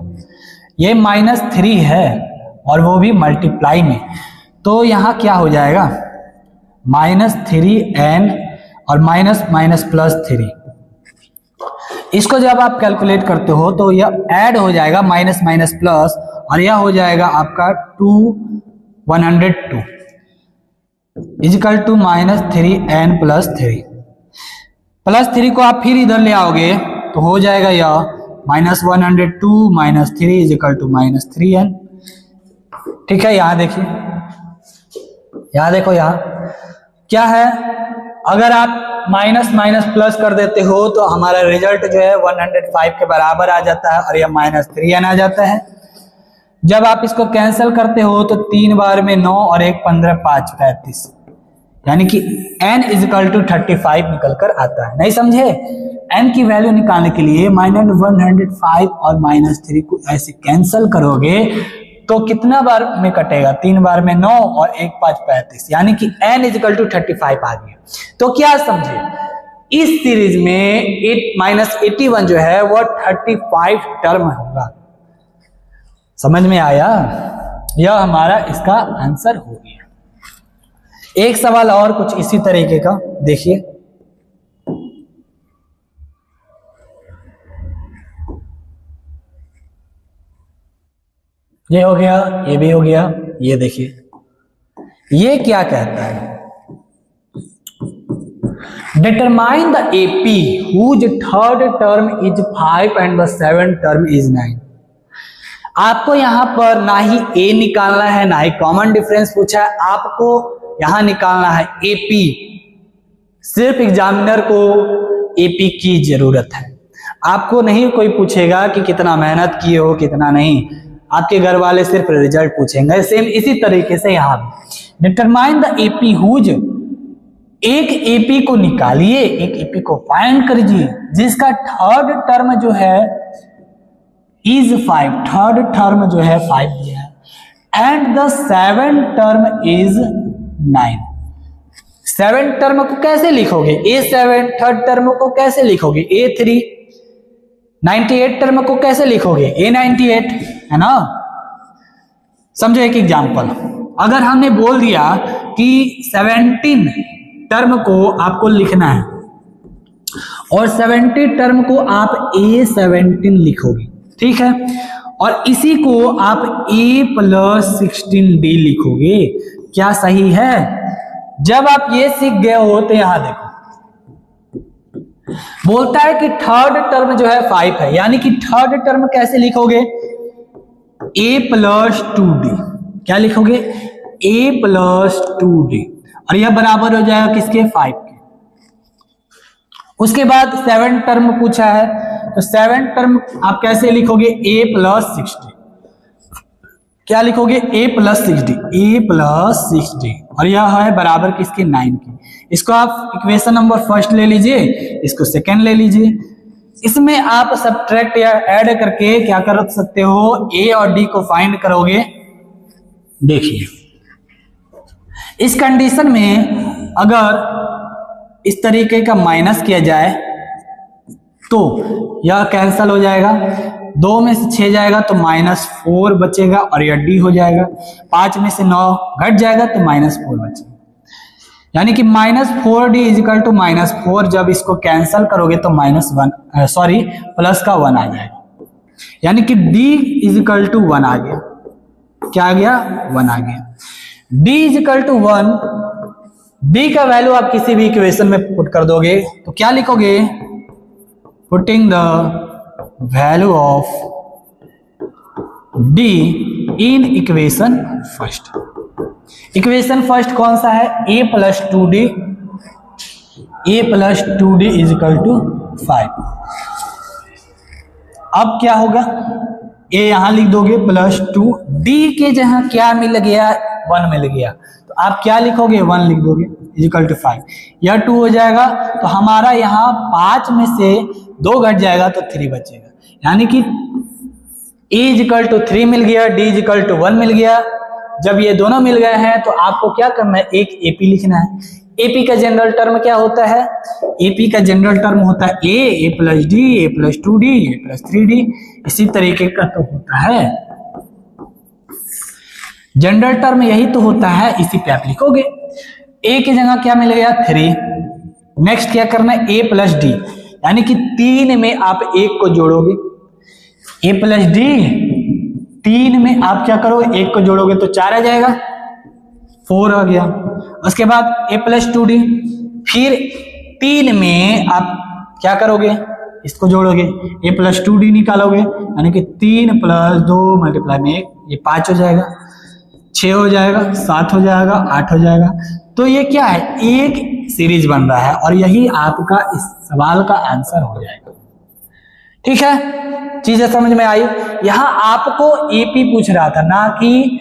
ये -3 है और वो भी मल्टीप्लाई में, तो यहाँ क्या हो जाएगा -3n और +3। इसको जब आप कैलकुलेट करते हो तो यह ऐड हो जाएगा -+ और यह हो जाएगा आपका 102 = -3n + 3। +3 को आप फिर इधर ले आओगे तो हो जाएगा यह -102 - 3 = -3n। ठीक है, यहां देखिए, यहां देखो, यहां क्या है, अगर आप माइनस प्लस कर देते हो तो हमारा रिजल्ट जो है 105 के बराबर आ जाता है और यह -3n आ जाता है। जब आप इसको कैंसिल करते हो तो 3 बार में 9 और 1 15 5 35, यानी कि n = 35 निकल कर आता है। नहीं समझे, n की वैल्यू निकालने के लिए -105 और -3 को ऐसे कैंसिल करोगे तो कितना बार में कटेगा, 3 बार में 9 और 1 5 35, यानी कि n = 35 आ गया। तो क्या समझे, इस सीरीज में -81 जो है वो 35 टर्म होगा। समझ में आया, यह हमारा इसका आंसर हो गया। एक सवाल और कुछ इसी तरीके का देखिए, ये हो गया, ये भी हो गया। ये देखिए, ये क्या कहता है, determine the AP whose third term is 5 and the seventh term is 9। आपको यहां पर ना ही ए निकालना है ना ही कॉमन डिफरेंस पूछा है, आपको यहां निकालना है एपी। सिर्फ एग्जामिनर को एपी की जरूरत है, आपको नहीं कोई पूछेगा कि कितना मेहनत किए हो कितना नहीं, आपके घर वाले सिर्फ रिजल्ट पूछेंगे। सेम इसी तरीके से यहां डिटरमाइन द एपी हुज, एक एपी को निकालिए, एक एपी को फाइंड करिए जिसका थर्ड टर्म जो है इज 5, थर्ड टर्म जो है 5 दिया है, and the seventh term is 9। Seventh term को कैसे लिखोगे, A7, थर्ड टर्म को कैसे लिखोगे A3, 98 टर्म को कैसे लिखोगे A98, है ना। समझो एक एग्जांपल, अगर हमने बोल दिया कि 17 टर्म को आपको लिखना है और 70 टर्म को आप A17 लिखोगे, ठीक है, और इसी को आप A+16D लिखोगे, क्या सही है। जब आप ये सीख गए हो तो यहां देखो, बोलता है कि थर्ड टर्म जो है 5 है, यानी कि थर्ड टर्म कैसे लिखोगे A+2D, क्या लिखोगे A+2D, और यह बराबर हो जाएगा किसके 5 के। उसके बाद 7 टर्म पूछा है, तो 7 टर्म आप कैसे लिखोगे A+60, क्या लिखोगे A+6D, और यह है बराबर किसके 9 के। इसको आप इक्वेशन नंबर फर्स्ट ले लीजिए, इसको सेकंड ले लीजिए, इसमें आप सब्ट्रैक्ट या ऐड करके क्या कर सकते हो, A और D को फाइंड करोगे। देखिए इस कंडीशन में अगर इस तरीके का माइनस किया जाए तो यह कैंसल हो जाएगा, 2 में से 6 जाएगा तो -4 बचेगा और यह D हो जाएगा, 5 में से 9 घट जाएगा तो -4 बचेगा, यानी कि -4D इजिकल टू -4। जब इसको कैंसल करोगे तो प्लस का 1 आ जाएगा, यानी कि D इजिकल टू 1 आ गया। क्या आ गया 1 आ गया। D इजिकल टू 1, D का वैल्यू आप किसी भी इक्वेशन में पुट कर दोगे तो क्या लिखोगे, putting the value of D in equation first. Equation first कौन सा है, A+2D इजिकल टू 5। अब क्या होगा, A यहां लिख दोगे +2, D के जहां क्या मिल गया 1 मिल गया, तो आप क्या लिखोगे 1 लिख दोगे इजिकल टू 5, यह 2 हो जाएगा, तो हमारा यहाँ 5 में से 2 घट जाएगा तो 3 बचेगा, यानी कि A इजिकल टू 3 मिल गया, D इजिकल टू 1 मिल गया। जब ये दोनों मिल गए हैं तो आपको क्या करना है, एक AP लिखना है। AP का जनरल टर्म क्या होता है, AP का जनरल टर्म होता है A+D, A+2D, A+3D, इसी तरीके का तो होता है जनरल टर्म, यही तो होता है, इसी पे आप लिखोगे। A की जगह क्या मिल गया 3, नेक्स्ट क्या करना है A+D, यानी कि 3 में आप 1 को जोड़ोगे, A+D 3 में आप क्या करोगे 1 को जोड़ोगे तो 4 आ जाएगा, 4 आ गया। उसके बाद A+2D, फिर 3 में आप क्या करोगे, इसको जोड़ोगे A+2D निकालोगे, यानी कि 3 + 2 मल्टीप्लाई में 1, ये 5 हो जाएगा, 6 हो जाएगा, 7 हो जाएगा, 8 हो जाएगा। तो ये क्या है, एक सीरीज बन रहा है और यही आपका इस सवाल का आंसर हो जाएगा। ठीक है, चीजें समझ में आई। यहां आपको एपी पूछ रहा था, ना कि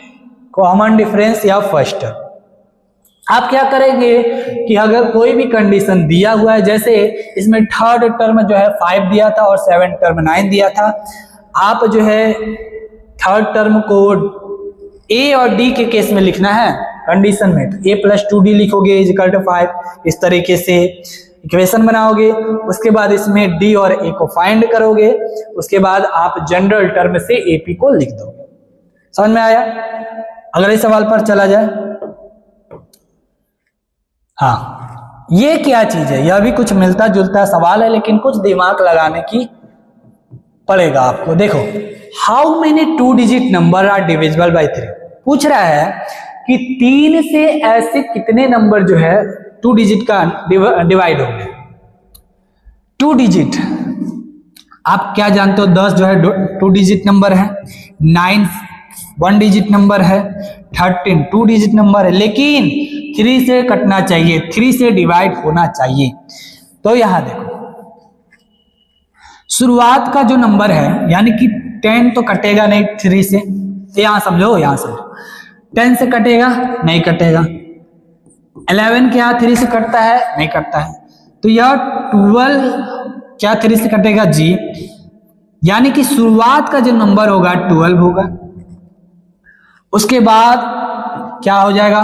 कॉमन डिफरेंस या फर्स्ट। आप क्या करेंगे कि अगर कोई भी कंडीशन दिया हुआ है, जैसे इसमें थर्ड टर्म जो है 5 दिया था और 7 टर्म 9 दिया था, आप जो है थर्ड टर्म को ए और डी के केस में लिखना है कंडीशन में, तो A+2D लिखोगे इक्वल टू 5, इस तरीके से इक्वेशन बनाओगे। उसके बाद इसमें डी और ए को फाइंड करोगे, उसके बाद आप जनरल टर्म से एपी को लिख दोगे। समझ में आया? अगले सवाल पर चला जाए। हाँ, ये क्या चीज है, यह भी कुछ मिलता जुलता सवाल है, लेकिन कुछ दिमाग लगाने की पड़ेगा आपको। देखो, how many 2 digit number are divisible by 3, पूछ रहा है कि 3 से ऐसे कितने नंबर जो है 2 डिजिट का डिवाइड होंगे। 2 डिजिट आप क्या जानते हो, 10 जो है 2 डिजिट नंबर है, 9 1 डिजिट नंबर है, 13 2 डिजिट नंबर है, लेकिन 3 से कटना चाहिए, 3 से डिवाइड होना चाहिए। तो यहां देखो, शुरुआत का जो नंबर है यानी कि 10 तो कटेगा नहीं 3 से, यहां समझो, यहां समझो, 10 से कटेगा नहीं कटेगा, 11 क्या 3 से कटता है, नहीं कटता है, तो यह 12 क्या 3 से कटेगा जी, यानी कि शुरुआत का जो नंबर होगा 12 होगा, उसके बाद क्या हो जाएगा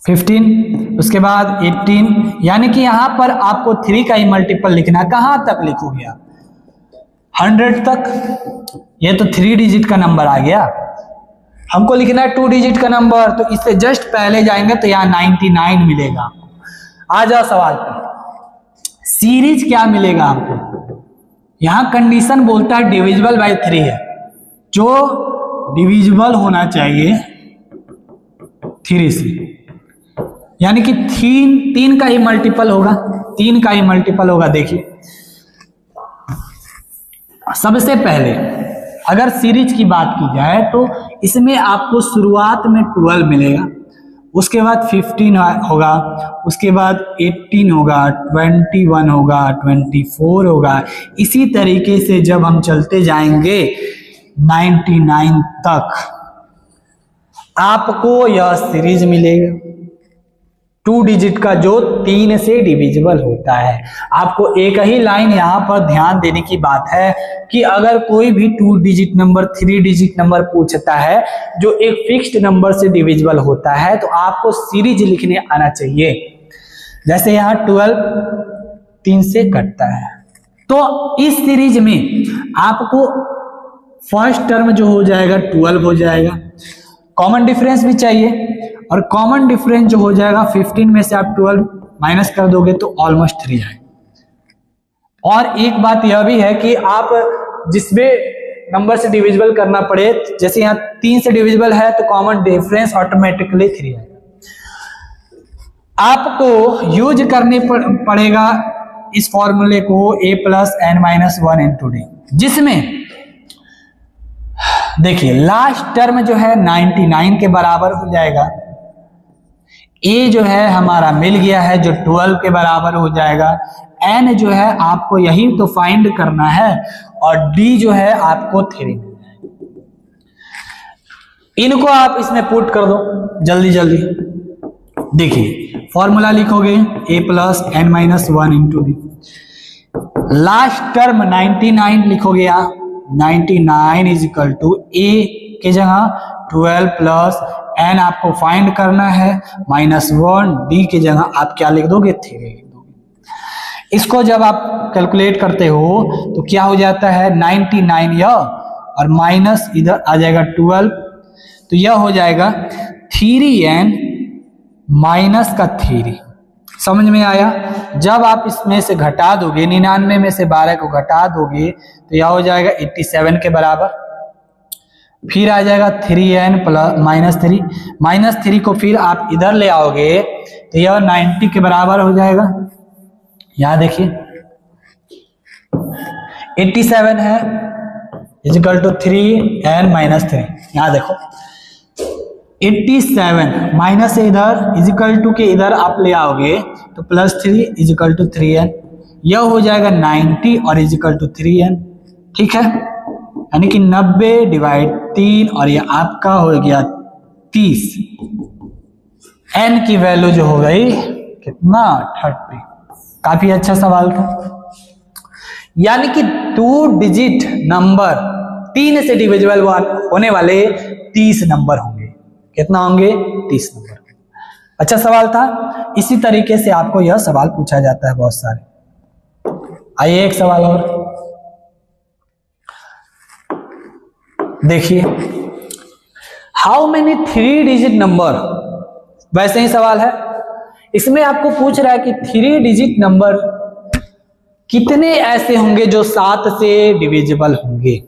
15, उसके बाद 18, यानी कि यहां पर आपको 3 का ही मल्टीपल लिखना, कहां तक लिखोगे आप, 100 तक। ये तो 3 डिजिट का नंबर आ गया, हमको लिखना है 2 डिजिट का नंबर, तो इससे जस्ट पहले जाएंगे तो यहाँ 99 मिलेगा आपको। आ जाओ सवाल पर, सीरीज क्या मिलेगा आपको, यहां कंडीशन बोलता है डिविजिबल बाय 3 है, जो डिविजिबल होना चाहिए 3 से, यानी कि 3 का ही मल्टीपल होगा, 3 का ही मल्टीपल होगा। देखिए, सबसे पहले अगर सीरीज की बात की जाए तो इसमें आपको शुरुआत में 12 मिलेगा, उसके बाद 15 होगा, उसके बाद 18 होगा, 21 होगा, 24 होगा, इसी तरीके से जब हम चलते जाएंगे 99 तक आपको यह सीरीज मिलेगा 2 डिजिट का, जो 3 से डिविजिबल होता है। आपको एक ही लाइन यहाँ पर ध्यान देने की बात है कि अगर कोई भी 2 डिजिट नंबर 3 डिजिट नंबर पूछता है जो एक फिक्स्ड नंबर से डिविजिबल होता है, तो आपको सीरीज लिखने आना चाहिए। जैसे यहाँ 12 3 से कटता है, तो इस सीरीज में आपको फर्स्ट टर्म जो हो जाएगा 12 हो जाएगा, कॉमन डिफरेंस भी चाहिए, और कॉमन डिफरेंस जो हो जाएगा 15 में से आप 12 माइनस कर दोगे तो ऑलमोस्ट 3 आएगा। और एक बात यह भी है कि आप जिसमें नंबर से डिविजिबल करना पड़े, जैसे यहाँ 3 से डिविजिबल है तो कॉमन डिफरेंस ऑटोमेटिकली 3 आएगा। आपको यूज करने पड़ेगा इस फॉर्मूले को a plus n minus 1 into D, जिसमें देखिए लास्ट टर्म जो है 99 के बराबर हो जाएगा, a जो है हमारा मिल गया है जो 12 के बराबर हो जाएगा, n जो है आपको यही तो फाइंड करना है, और d जो है आपको 3 मिल जाएगा। इनको आप इसमें पुट कर दो जल्दी जल्दी। देखिए फॉर्मूला लिखोगे a plus n minus 1 into D, last term 99 लिखोगे आप, 99 इज इक्वल टू a के जगह 12 प्लस n आपको फाइंड करना है माइनस 1, d के जगह आप क्या लिख दोगे 3 लिख दोगे। इसको जब आप कैलकुलेट करते हो तो क्या हो जाता है 99 यह, और माइनस इधर आ जाएगा 12, तो यह हो जाएगा 3n माइनस का 3। समझ में आया? जब आप इसमें से घटा दोगे 99 में से 12 को घटा दोगे तो यह हो जाएगा 87 के बराबर, फिर आ जाएगा 3n प्लस माइनस 3 को फिर आप इधर ले आओगे तो यह 90 के बराबर हो जाएगा। यहां देखिए 87 है इजिकल टू 3n माइनस 3, यहां देखो 87 माइनस से इधर इजिकल टू के इधर आप ले आओगे तो प्लस 3 इजिकल टू 3n, यह हो जाएगा 90 और इजिकल टू 3n। ठीक है, यानी कि 90 डिवाइड 3 और ये आपका हो गया 30। n की वैल्यू जो हो गई कितना 30। काफी अच्छा सवाल था। यानी कि 2 डिजिट नंबर 3 से डिविजिबल होने वाले 30 नंबर होंगे। कितना होंगे 30 नंबर। अच्छा सवाल था। इसी तरीके से आपको यह सवाल पूछा जाता है बहुत सारे। आइए एक सवाल और देखिए, हाउ मेनी 3 डिजिट नंबर, वैसे ही सवाल है, इसमें आपको पूछ रहा है कि 3 डिजिट नंबर कितने ऐसे होंगे जो 7 से डिविजिबल होंगे,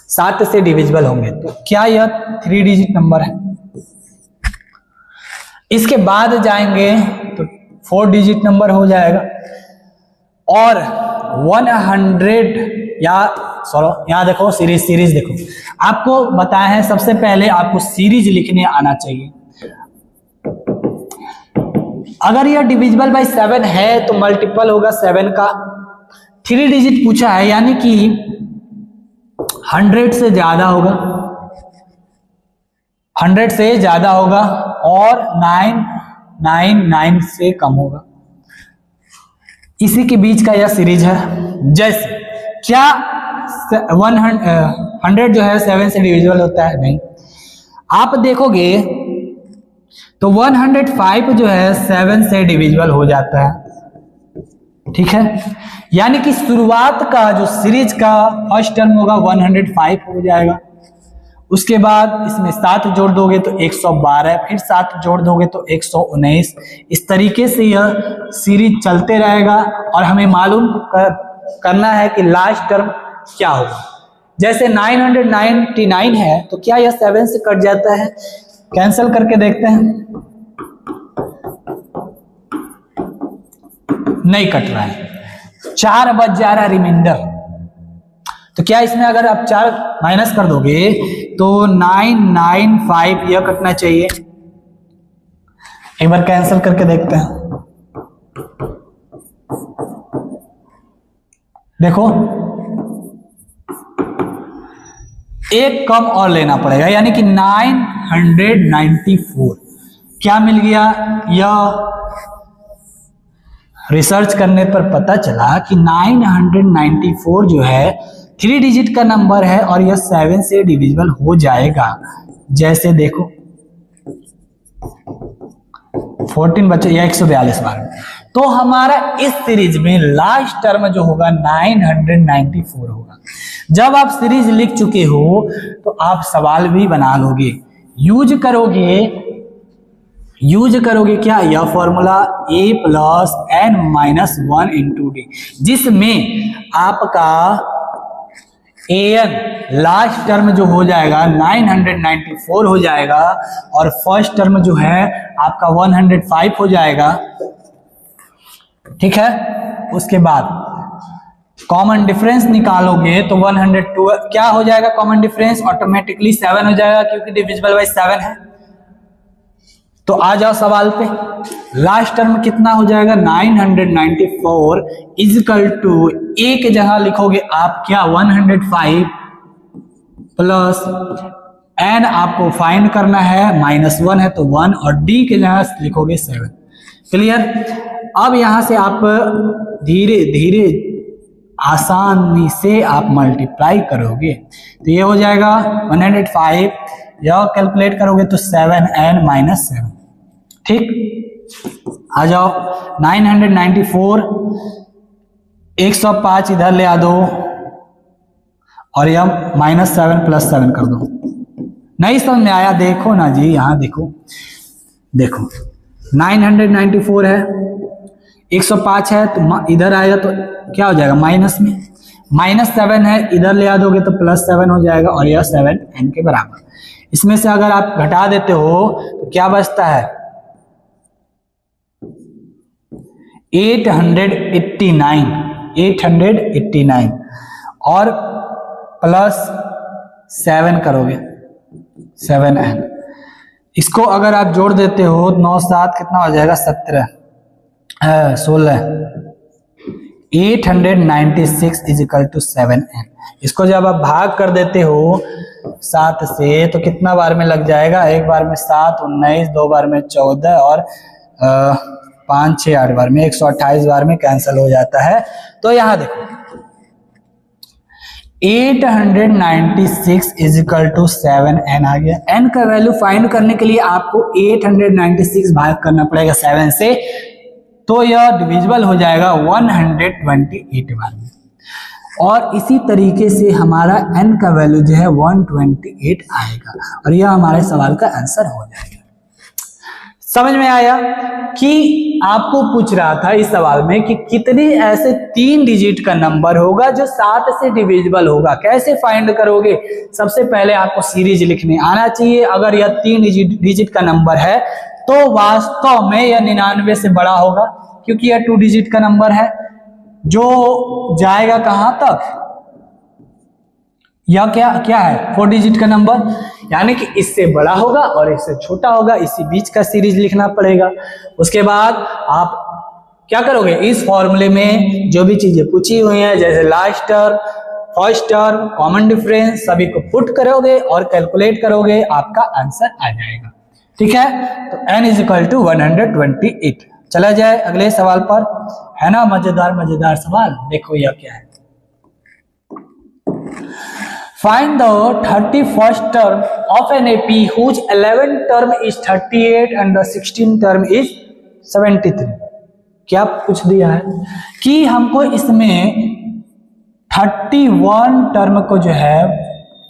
7 से डिविजिबल होंगे। तो क्या यह 3 डिजिट नंबर है? इसके बाद जाएंगे तो 4 डिजिट नंबर हो जाएगा, और 100 या यहाँ देखो सीरीज देखो, आपको बताया है सबसे पहले आपको सीरीज लिखने आना चाहिए। अगर यह डिविजिबल बाय 7 है तो मल्टीपल होगा 7 का, 3 डिजिट पूछा है यानी कि 100 से ज्यादा होगा, 100 से ज्यादा होगा, और 999 से कम होगा। इसी के बीच का यह सीरीज है। जैसे क्या 100 जो है 7 से डिविजिबल होता है? नहीं। आप देखोगे तो 105 जो है 7 से डिविजिबल हो जाता है, ठीक है। यानी कि शुरुआत का जो सीरीज का फर्स्ट टर्म होगा 105 हो जाएगा, उसके बाद इसमें 7 जोड़ दोगे तो 112, फिर 7 जोड़ दोगे तो 119। इस तरीके से यह सीरीज चलते रहेगा, और हमें मालूम करना है कि लास्ट टर्म क्या होगा। जैसे 999 है तो क्या यह 7 से कट जाता है? कैंसिल करके देखते हैं, नहीं कट रहा है, 4 बच जा रहा है रिमाइंडर। तो क्या इसमें अगर आप 4 माइनस कर दोगे तो 995 यह कटना चाहिए। एक बार कैंसिल करके देखते हैं, देखो एक कम और लेना पड़ेगा, यानी कि 994 क्या मिल गया? यह रिसर्च करने पर पता चला कि 994 जो है 3 डिजिट का नंबर है, और यह 7 से डिविजिबल हो जाएगा। जैसे देखो 14 बचे या 142 बार। तो हमारा इस सीरीज में लास्ट टर्म जो होगा 994 होगा। जब आप सीरीज लिख चुके हो तो आप सवाल भी बना लोगे, यूज करोगे क्या? यह फॉर्मूला a+n-1 × d, जिसमें आपका an लास्ट टर्म जो हो जाएगा 994 हो जाएगा, और फर्स्ट टर्म जो है आपका 105 हो जाएगा, ठीक है। उसके बाद कॉमन डिफरेंस निकालोगे तो 102 क्या हो जाएगा? कॉमन डिफरेंस ऑटोमेटिकली 7 हो जाएगा, क्योंकि डिविजिबल बाय 7 है। तो आ जाओ सवाल पे, लास्ट टर्म कितना हो जाएगा? 994 इजिकल टू ए के जगह लिखोगे आप क्या? 105 प्लस एन आपको फाइंड करना है, -1 है तो 1, और डी के जगह लिखोगे 7। क्लियर? अब यहां से आप धीरे धीरे आसानी से आप मल्टीप्लाई करोगे तो ये हो जाएगा 105, यह कैलकुलेट करोगे तो 7n-7, ठीक। आ जाओ 994, 105 इधर ले आ दो, और यह -7 + 7 कर दो। नहीं समझ में आया? देखो ना जी, यहां देखो 994 है, 105 है, तो इधर आएगा तो क्या हो जाएगा? माइनस में, -7 है, इधर ले आ दोगे तो +7 हो जाएगा, और यह 7n के बराबर। इसमें से अगर आप घटा देते हो तो क्या बचता है? 889 और +7 करोगे 7n। इसको अगर आप जोड़ देते हो 9 7 कितना हो जाएगा? 16 896 = 7n। इसको जब आप भाग कर देते हो 7 से तो कितना बार में लग जाएगा? एक बार में 7, 19, 2 बार में 14, और 5 6 8 बार में 128 बार में कैंसिल हो जाता है। तो यहां देखो 896 = 7n आ गया। n का वैल्यू फाइंड करने के लिए आपको 896 भाग करना पड़ेगा 7 से, तो यह डिविजिबल हो जाएगा 128 बार में। और इसी तरीके से हमारा n का वैल्यू जो है 128 आएगा और यह हमारे सवाल का आंसर हो जाएगा। समझ में आया कि आपको पूछ रहा था इस सवाल में कि कितने ऐसे 3 डिजिट का नंबर होगा जो 7 से डिविजिबल होगा, कैसे फाइंड करोगे? सबसे पहले आपको सीरीज लिखने आना चाहिए। अगर यह 3 डिजिट का नंबर है तो वास्तव में यह 99 से बड़ा होगा, क्योंकि यह 2 डिजिट का नंबर है जो जाएगा कहां तक? यह क्या है? 4 डिजिट का नंबर, यानी कि इससे बड़ा होगा और इससे छोटा होगा, इसी बीच का सीरीज लिखना पड़ेगा। उसके बाद आप क्या करोगे? इस फॉर्मूले में जो भी चीजें पूछी हुई हैं जैसे last term, first term, common difference, सभी को पुट करोगे और कैलकुलेट करोगे, आपका आंसर आ जाएगा। ठीक है, तो n = 128। चला जाए अगले सवाल पर, है ना मजेदार सवाल। देखो यह क्या है। Find the 31st term of an AP whose 11th term is 38 and the 16th term is 73। क्या पूछ दिया है कि हमको इसमें 31 टर्म को जो है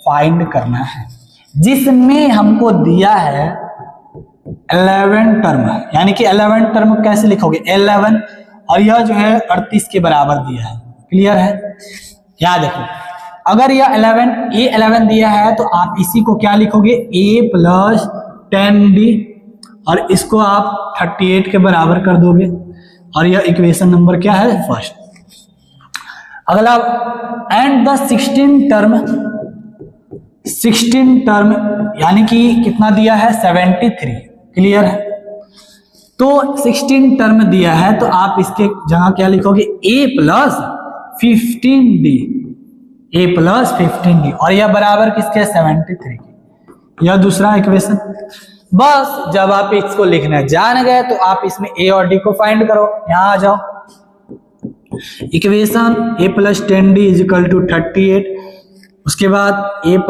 फाइंड करना है, जिसमें हमको दिया है 11 टर्म, यानी कि 11 टर्म कैसे लिखोगे? 11 और यह जो है 38 के बराबर दिया है। क्लियर है? याद रखो, अगर यह 11 दिया है तो आप इसी को क्या लिखोगे? a + 10d और इसको आप 38 के बराबर कर दोगे और यह इक्वेशन नंबर क्या है? फर्स्ट। अगला, एंड द 16 टर्म यानी कि कितना दिया है? 73। क्लियर है? तो 16 टर्म दिया है तो आप इसके जगह क्या लिखोगे? a + 15d, a + 15d और यह बराबर किसके? 73 की। यह दूसरा इक्वेशन। बस जब आप इसको लिखना जान गए तो आप इसमें a और d को फाइंड करो। यहां आ जाओ, इक्वेशन a + 10d = 38, उसके बाद a +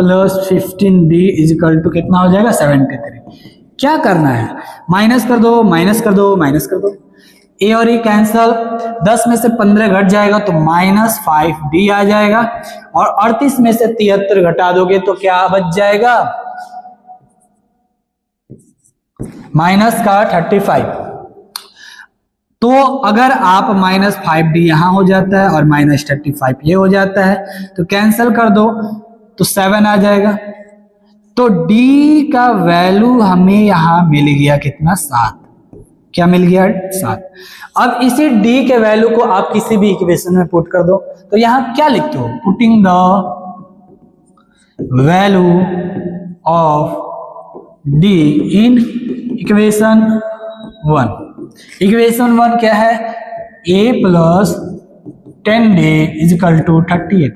15d = कितना हो जाएगा? 73। क्या करना है? माइनस कर दो, माइनस कर दो, माइनस कर दो। a और e कैंसल, 10 में से 15 घट जाएगा तो -5d आ जाएगा और 38 में से 73 घटा दोगे तो क्या बच जाएगा? -35। तो अगर आप -5d यहां हो जाता है और -35 ये हो जाता है तो कैंसल कर दो तो 7 आ जाएगा। तो d का वैल्यू हमें यहां मिल गया कितना? 7। क्या मिल गया? 7। अब इसी d के वैल्यू को आप किसी भी इक्वेशन में पुट कर दो तो यहां क्या लिखते हो? Putting the value of d in equation 1। Equation 1 क्या है? a + 10d = 38।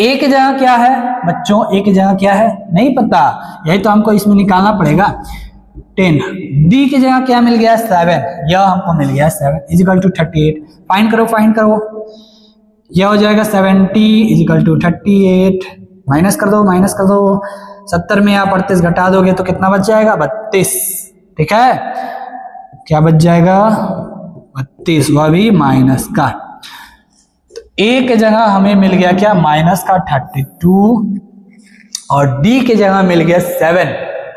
a की जगह क्या है बच्चों? a की जगह क्या है? नहीं पता, यही तो हमको इसमें निकालना पड़ेगा। 10, d की जगह क्या मिल गया? 7, यह हमको मिल गया 7 = 38। फाइंड करो, यह हो जाएगा 70 = 38। माइनस कर दो, 70 में आप 38 घटा दोगे तो कितना बच जाएगा? 32। ठीक है, क्या बच जाएगा? 32, वह भी माइनस का। तो a के जगह हमें मिल गया क्या? -32 और d के जगह मिल गया 7।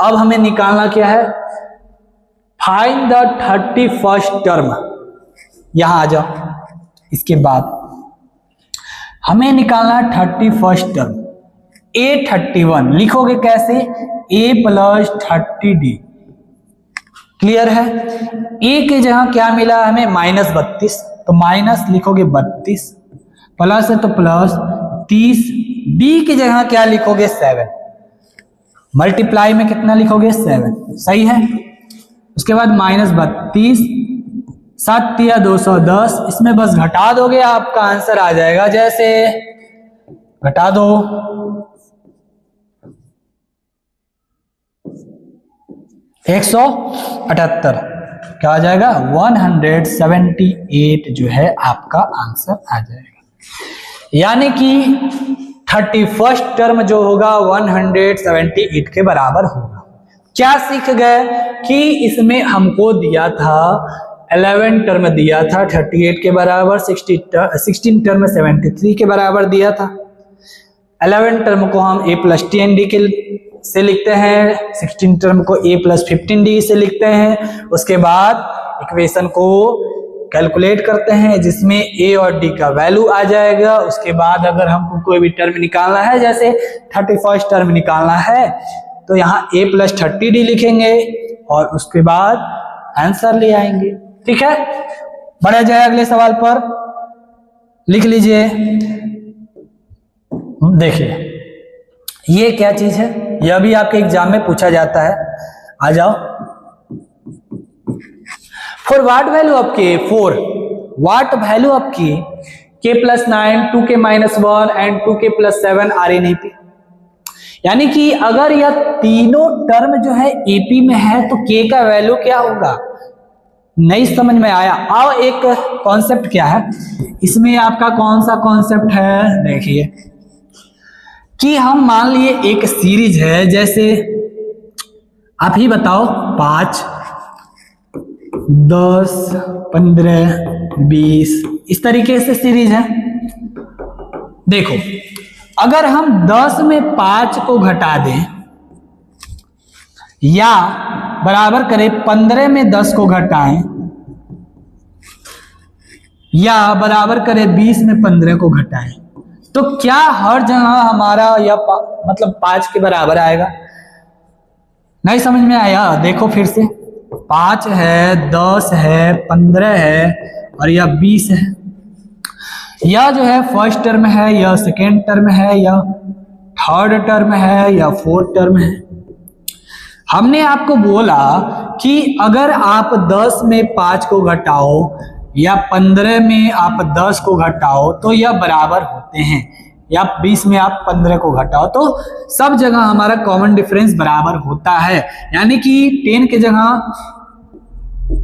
अब हमें निकालना क्या है? Find the 31st term. यहां आ जाओ। इसके बाद हमें निकालना 31st टर्म। a31 लिखोगे कैसे? a + 30d। क्लियर है? a के जगह क्या मिला हमें? -32, तो माइनस लिखोगे 32, प्लस है तो प्लस 30। d की जगह क्या लिखोगे? 7। मल्टीप्लाई में कितना लिखोगे? 7। सही है? उसके बाद -32, 7 × 210, इसमें बस घटा दोगे आपका आंसर आ जाएगा। जैसे घटा दो, एक 178, क्या आ जाएगा? 178 जो है आपका आंसर आ जाएगा। यानी कि 31st टर्म जो होगा 178 के बराबर होगा। क्या सीख गए कि इसमें हमको दिया था 11 टर्म दिया था 38 के बराबर, 16 टर्म 73 के बराबर दिया था। 11 टर्म को हम a प्लस 10d के से लिखते हैं, 16 टर्म को a प्लस 15d से लिखते हैं। उसके बाद इक्वेशन को कैलकुलेट करते हैं जिसमें a और d का वैल्यू आ जाएगा। उसके बाद अगर हमको कोई भी टर्म निकालना है, जैसे 31st टर्म निकालना है, तो यहाँ a प्लस 30d लिखेंगे और उसके बाद आंसर ले आएंगे। ठीक है, बढ़ा जाए अगले सवाल पर। लिख लीजिए, देखिए ये क्या चीज है, यह भी आपके एग्जाम में पूछा जाता है। आ जाओ। For what value of K, for what value of K plus 9, 2k minus 1 and 2k plus 7 are in AP. यानी कि अगर यह तीनों टर्म जो है एपी में है तो k का वैल्यू क्या होगा। नहीं समझ में आया? आओ, एक कॉन्सेप्ट क्या है इसमें, आपका कौन सा कॉन्सेप्ट है, देखिए कि हम मान लिए एक सीरीज है, जैसे आप ही बताओ 5, 10, 15, 20 इस तरीके से सीरीज है। देखो, अगर हम 10 में 5 को घटा दें या बराबर करें 15 में 10 को घटाएं या बराबर करें 20 में 15 को घटाएं, तो क्या हर जगह हमारा या मतलब 5 के बराबर आएगा? नहीं समझ में आया? देखो फिर से, 5 है, 10 है, 15 है और यह 20 है। यह जो है फर्स्ट टर्म है, यह सेकेंड टर्म है, यह थर्ड टर्म है, या फोर्थ टर्म है। हमने आपको बोला कि अगर आप 10 में 5 को घटाओ या 15 में आप 10 को घटाओ तो यह बराबर होते हैं, या 20 में आप 15 को घटाओ तो सब जगह हमारा कॉमन डिफरेंस बराबर होता है। यानी कि 10 के जगह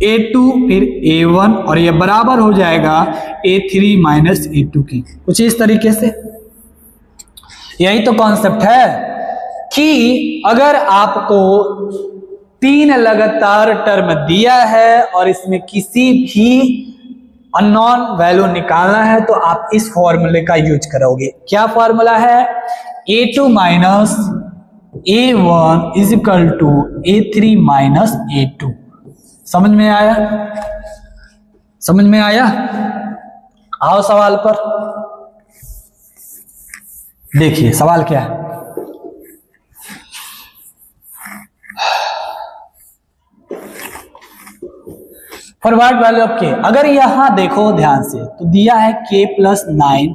a2 फिर a1 और यह बराबर हो जाएगा a3 माइनस a2 की, कुछ इस तरीके से। यही तो कॉन्सेप्ट है कि अगर आपको 3 लगातार टर्म दिया है और इसमें किसी भी अननोन वैल्यू निकालना है तो आप इस फॉर्मूले का यूज करोगे। क्या फॉर्मूला है? a2 minus a1 is equal to a3 minus a2। समझ में आया? समझ में आया? आओ सवाल पर। देखिए सवाल क्या है। फॉर व्हाट वैल्यू ऑफ के, अगर यहां देखो ध्यान से तो दिया है k plus 9,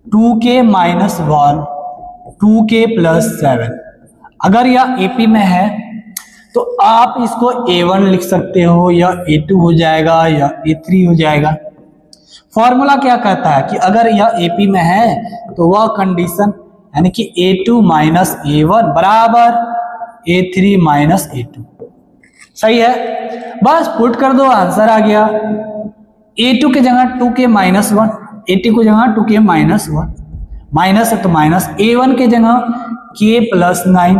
2k minus 1, 2k plus 7। अगर यह एपी में है तो आप इसको a1 लिख सकते हो, या a2 हो जाएगा, या a3 हो जाएगा। फॉर्मूला क्या कहता है कि अगर यह एपी में है तो वह कंडीशन, यानी कि a2 माइनस a1 बराबर a3 माइनस a2। सही है, बस पुट कर दो, आंसर आ गया। a2 के जगह 2k माइनस 1, a2 की जगह 2k माइनस 1, माइनस है तो माइनस, a1 के जगह k प्लस 9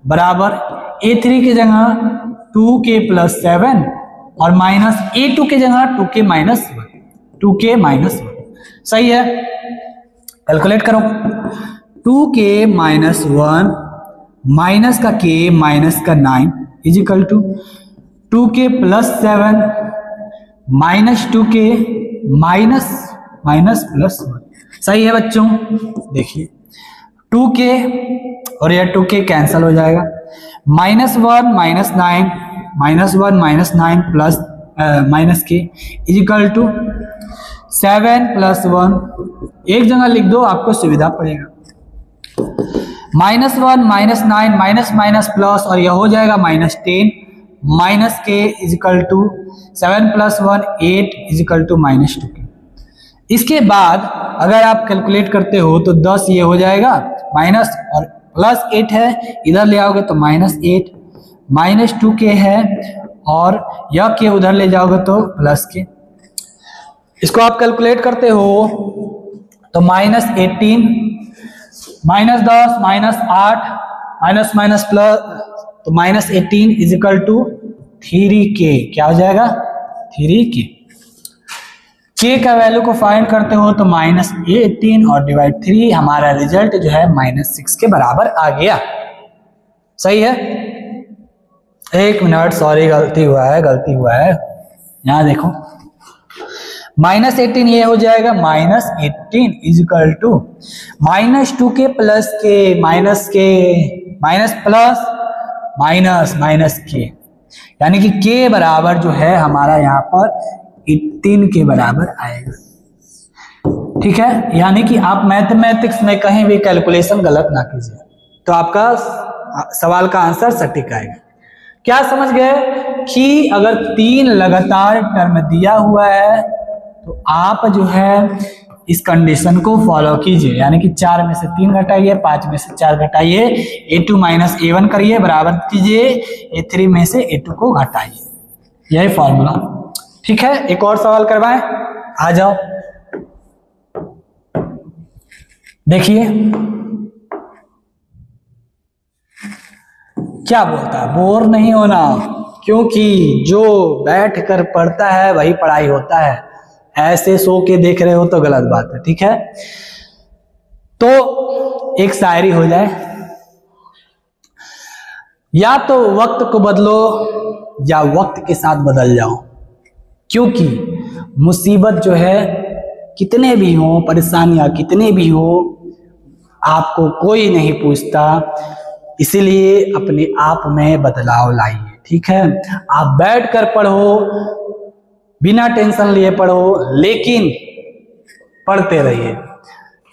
बराबर a3 के जगह 2k प्लस 7 और माइनस a2 के जगह 2k माइनस 1, 2k माइनस 1। सही है, कैलकुलेट करो। 2k माइनस 1 माइनस का k माइनस का 9 is equal to 2k plus 7 minus 2k minus minus plus 1। सही है बच्चों, देखिए 2k और यह 2k कैंसिल हो जाएगा, minus 1 minus 9 minus 1 minus 9 plus minus k is equal to 7 plus 1। एक जगह लिख दो, आपको सुविधा पड़ेगा। Minus 1 minus 9 minus minus plus और यह हो जाएगा minus 10 minus k is equal to 7 plus 1 8 is equal to minus 2k। इसके बाद अगर आप कैलकुलेट करते हो तो 10 ये हो जाएगा माइनस और प्लस 8 है, इधर ले आओगे तो माइनस 8 माइनस 2k है और यह k उधर ले जाओगे तो प्लस k। इसको आप कैलकुलेट करते हो तो minus 18 minus 10 minus 8 minus minus plus तो minus 18 is equal to 3k। क्या हो जाएगा? के का वैल्यू को फाइंड करते हो तो -18 और डिवाइड 3, हमारा रिजल्ट जो है -6 के बराबर आ गया। सही है। एक मिनट, सॉरी गलती हुआ है, यहां देखो -18 ये हो जाएगा -18 इजिकल टू -2 के प्लस के माइनस के माइनस प्लस माइनस के, यानी कि के बराबर जो है हमारा यहाँ पर 18 के बराबर आएगा। ठीक है, यानी कि आप मैथमेटिक्स में कहीं भी कैलकुलेशन गलत ना कीजिए तो आपका सवाल का आंसर सटीक आएगा। क्या समझ गए कि अगर 3 लगातार टर्म दिया हुआ है तो आप जो है इस कंडीशन को फॉलो कीजिए, यानी कि 4 में से 3 घटाइए, 5 में से 4 घटाइए, a2 माइनस a1 करिए, बराबर कीजिए a3 में से a2 को घटाइए, यही फॉर्मूला। ठीक है, एक और सवाल करवाएं, आ जाओ। देखिए क्या बोलता है, बोर नहीं होना, क्योंकि जो बैठ कर पढ़ता है वही पढ़ाई होता है, ऐसे सो के देख रहे हो तो गलत बात है। ठीक है, तो एक शायरी हो जाए, या तो वक्त को बदलो या वक्त के साथ बदल जाओ, क्योंकि मुसीबत जो है कितने भी हो, परेशानियां कितने भी हो, आपको कोई नहीं पूछता, इसीलिए अपने आप में बदलाव लाइए। ठीक है, आप बैठ कर पढ़ो, बिना टेंशन लिए पढ़ो, लेकिन पढ़ते रहिए।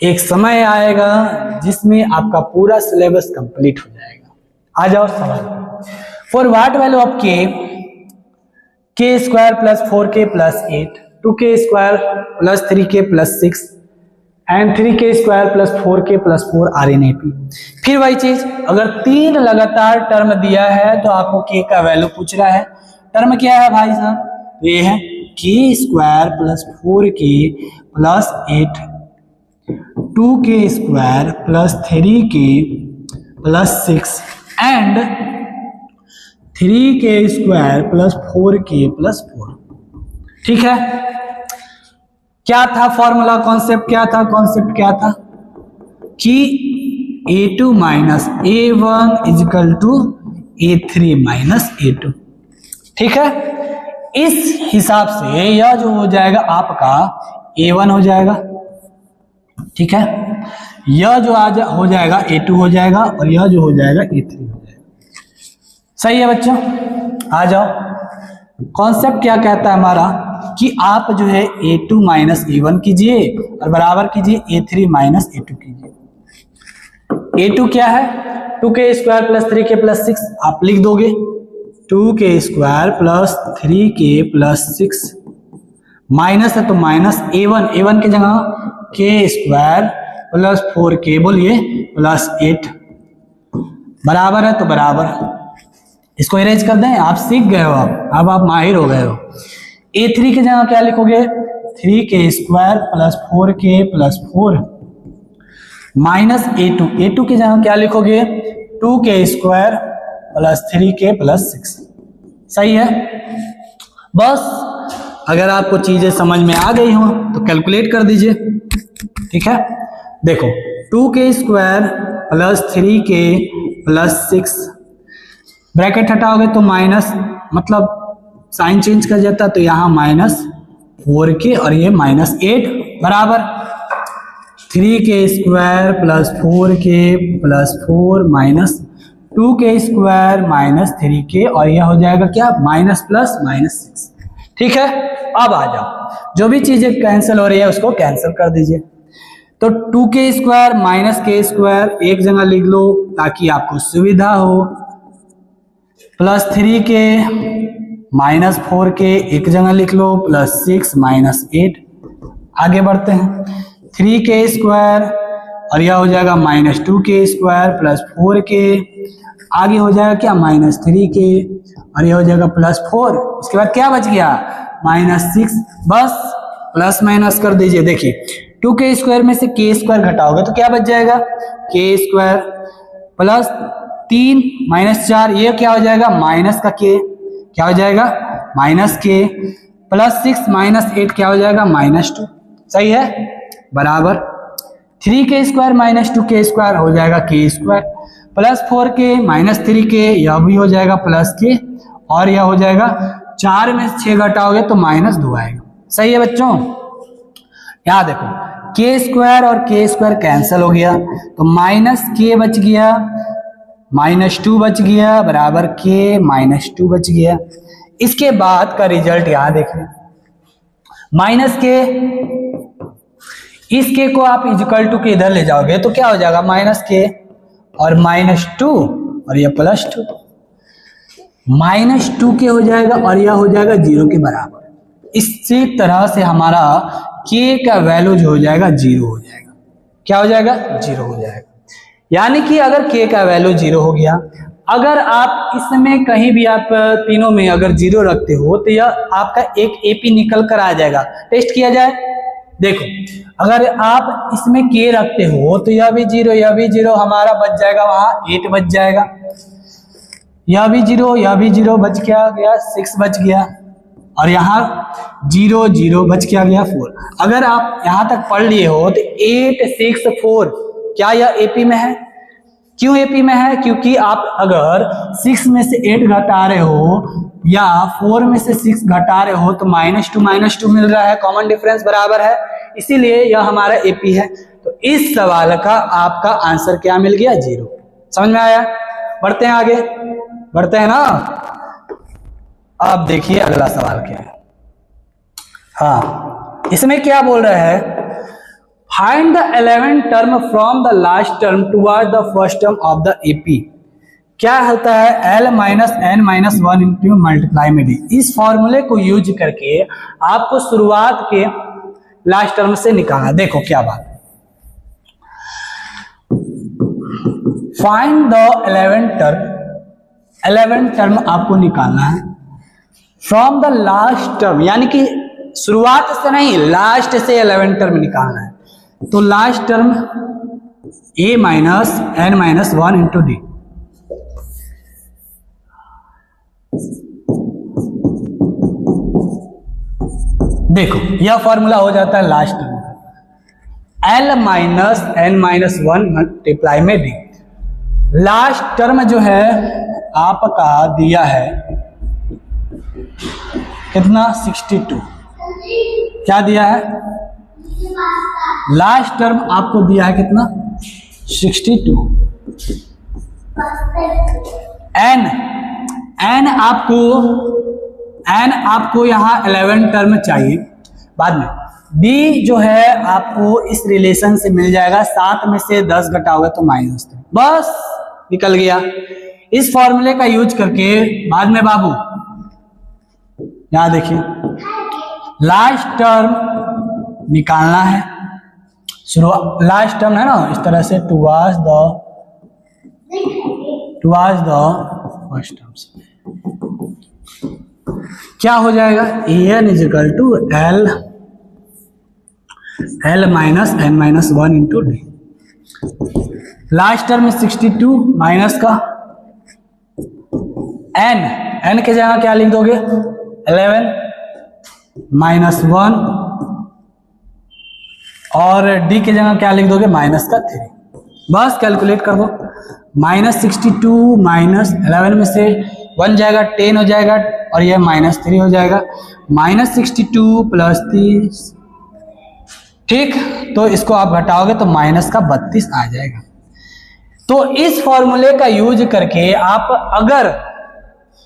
एक समय आएगा जिसमें आपका पूरा सिलेबस कंप्लीट हो जाएगा। आ जाओ सवाल। For what value of k square plus 4k प्लस 8, 2k square plus 3k plus 6 and 3k square plus 4k plus 4 are in AP. फिर वही चीज, अगर 3 लगातार टर्म दिया है तो आपको k का वैल्यू पूछ रहा है। टर्म क्या है भाई साहब, तो ये है k स्क्वायर प्लस 4k प्लस 8, 2k square plus 3k plus 6 and 3k square plus 4k plus 4। ठीक है, क्या था फॉर्मूला, कॉन्सेप्ट क्या था कि a2 minus a1 is equal to a3 minus a2। ठीक है, इस हिसाब से यह जो हो जाएगा आपका a1 हो जाएगा। ठीक है, यह जो हो जाएगा a2 हो जाएगा और यह जो हो जाएगा a3 हो जाएगा। सही है बच्चों, आ जाओ। कॉन्सेप्ट क्या कहता है हमारा कि आप जो है a2 माइनस a1 कीजिए और बराबर कीजिए a3 माइनस a2 कीजिए। a2 क्या है, 2k square plus 3k plus 6, आप लिख दोगे 2k square plus 3k plus 6, minus है तो माइनस a1 की जगह k स्क्वायर प्लस 4k बोलिए प्लस 8, बराबर है तो बराबर, इसको इरेज कर दें। आप सीख गए हो, अब आप माहिर हो गए हो। a3 की जगह क्या लिखोगे, 3k square plus 4k plus 4 minus a2 की जगह क्या लिखोगे, 2k square plus 3k plus 6। सही है, बस अगर आपको चीजें समझ में आ गई हो तो कैलकुलेट कर दीजिए। ठीक है, देखो 2k square plus 3k plus 6, bracket हटाओगे तो माइनस, मतलब साइन चेंज कर जाता तो यहाँ -4k और ये -8 बराबर 3k square plus 4k plus 4 minus 2k square minus 3k और यह हो जाएगा क्या, माइनस प्लस माइनस 6। ठीक है, अब आ जाओ, जो भी चीजें कैंसिल हो रही है उसको कैंसिल कर दीजिए। तो 2k square minus k square एक जगह लिख लो ताकि आपको सुविधा हो, प्लस 3k माइनस 4k एक जगह लिख लो, प्लस 6 माइनस 8। आगे बढ़ते हैं, 3k स्क्वायर और यह हो जाएगा minus 2k square plus 4k, आगे हो जाएगा क्या, माइनस 3k और यह हो जाएगा प्लस 4, उसके बाद क्या बच गया, -6। बस प्लस माइनस कर दीजिए। देखिए 2k स्क्वायर में से k स्क्वायर घटाओगे तो क्या बच जाएगा, k स्क्वायर प्लस 3 माइनस 4, ये क्या हो जाएगा, माइनस का k, क्या हो जाएगा, माइनस k +6 - 8 क्या हो जाएगा -2, सही है, बराबर 3k² - 2k² हो जाएगा k², +4k - 3k यह भी हो जाएगा +k, और यह हो जाएगा 4 में 6 घटाओगे तो -2 आएगा, सही है बच्चों। यहाँ देखो k² और k² कैंसिल हो गया तो -k बच गया, -2 बच गया, बराबर k -2 बच गया। इसके बाद का रिजल्ट यहाँ देखिए, -k, इस k को आप इक्वल टू के इधर ले जाओगे तो क्या हो जाएगा -k और -2 और यह +2, -2k हो जाएगा और यह हो जाएगा 0 के बराबर। इसी तरह से हमारा k का वैल्यू जो हो जाएगा 0 हो जाएगा, क्या हो जाएगा 0 हो जाएगा। यानी कि अगर k का वैल्यू 0 हो गया, अगर आप इसमें कहीं भी आप तीनों में अगर 0 रखते हो तो यह आपका एक AP निकल कर आ जाएगा। टेस्ट किया जाए, देखो अगर आप इसमें k रखते हो तो यह भी 0 यह भी 0, हमारा बच जाएगा वहां 8 बच जाएगा, यह भी 0 यह भी 0 बच क्या गया 6 बच गया, और यहाँ 0 0 बच क्या गया 4। अगर आप यहाँ तक पढ़ लिए हो तो 8 6 4 क्या यह AP में है? क्यों AP में है? क्योंकि आप अगर 6 में से 8 घटा रहे हो या 4 में से 6 घटा रहे हो तो -2 मिल रहा है, कॉमन डिफरेंस बराबर है, इसीलिए यह हमारा AP है। तो इस सवाल का आपका आंसर क्या मिल गया 0। समझ में आया? बढ़ते हैं आगे, बढ़ते हैं ना। अब देखिए अगला सवाल क्या है। हाँ, इसमें क्या बोल रहा है, find the 11th term from the last term toward the first term of the AP। क्या होता है L - n - 1 इंटू मल्टीप्लाई में D। इस फॉर्मूले को यूज करके आपको शुरुआत के लास्ट टर्म से निकालना। देखो क्या बात, फाइंड द 11th टर्म आपको निकालना है फ्रॉम द लास्ट टर्म, यानी कि शुरुआत से नहीं लास्ट से 11th टर्म निकालना है। तो last term A - n - 1 into D। देखो यह फॉर्मूला हो जाता है लास्ट टर्म का, L - n - 1 मल्टीप्लाई में D। लास्ट टर्म जो है आपका दिया है कितना 62, क्या दिया है लास्ट टर्म आपको दिया है कितना 62। n आपको यहाँ 11 टर्म चाहिए बाद में। d जो है आपको इस रिलेशन से मिल जाएगा, 7 में से 10 घटाओगे तो -3, बस निकल गया। इस फॉर्मूले का यूज करके बाद में बाबू यहाँ देखिए लास्ट टर्म निकालना है, लास्ट टर्म है ना, इस तरह से टुवर्ड्स द फर्स्ट टर्म से क्या हो जाएगा an = L - n - 1 into D। Last term में 62 माइनस का n के जगह क्या लिख दोगे 11 -1 और D के जगह क्या लिख दोगे -3। बस कैलकुलेट कर दो, -62 -11 में से 1 जाएगा 10 हो जाएगा और यह -3 हो जाएगा, -62 + 30, ठीक। तो इसको आप घटाओगे तो -32 आ जाएगा। तो इस फॉर्मूले का यूज करके आप अगर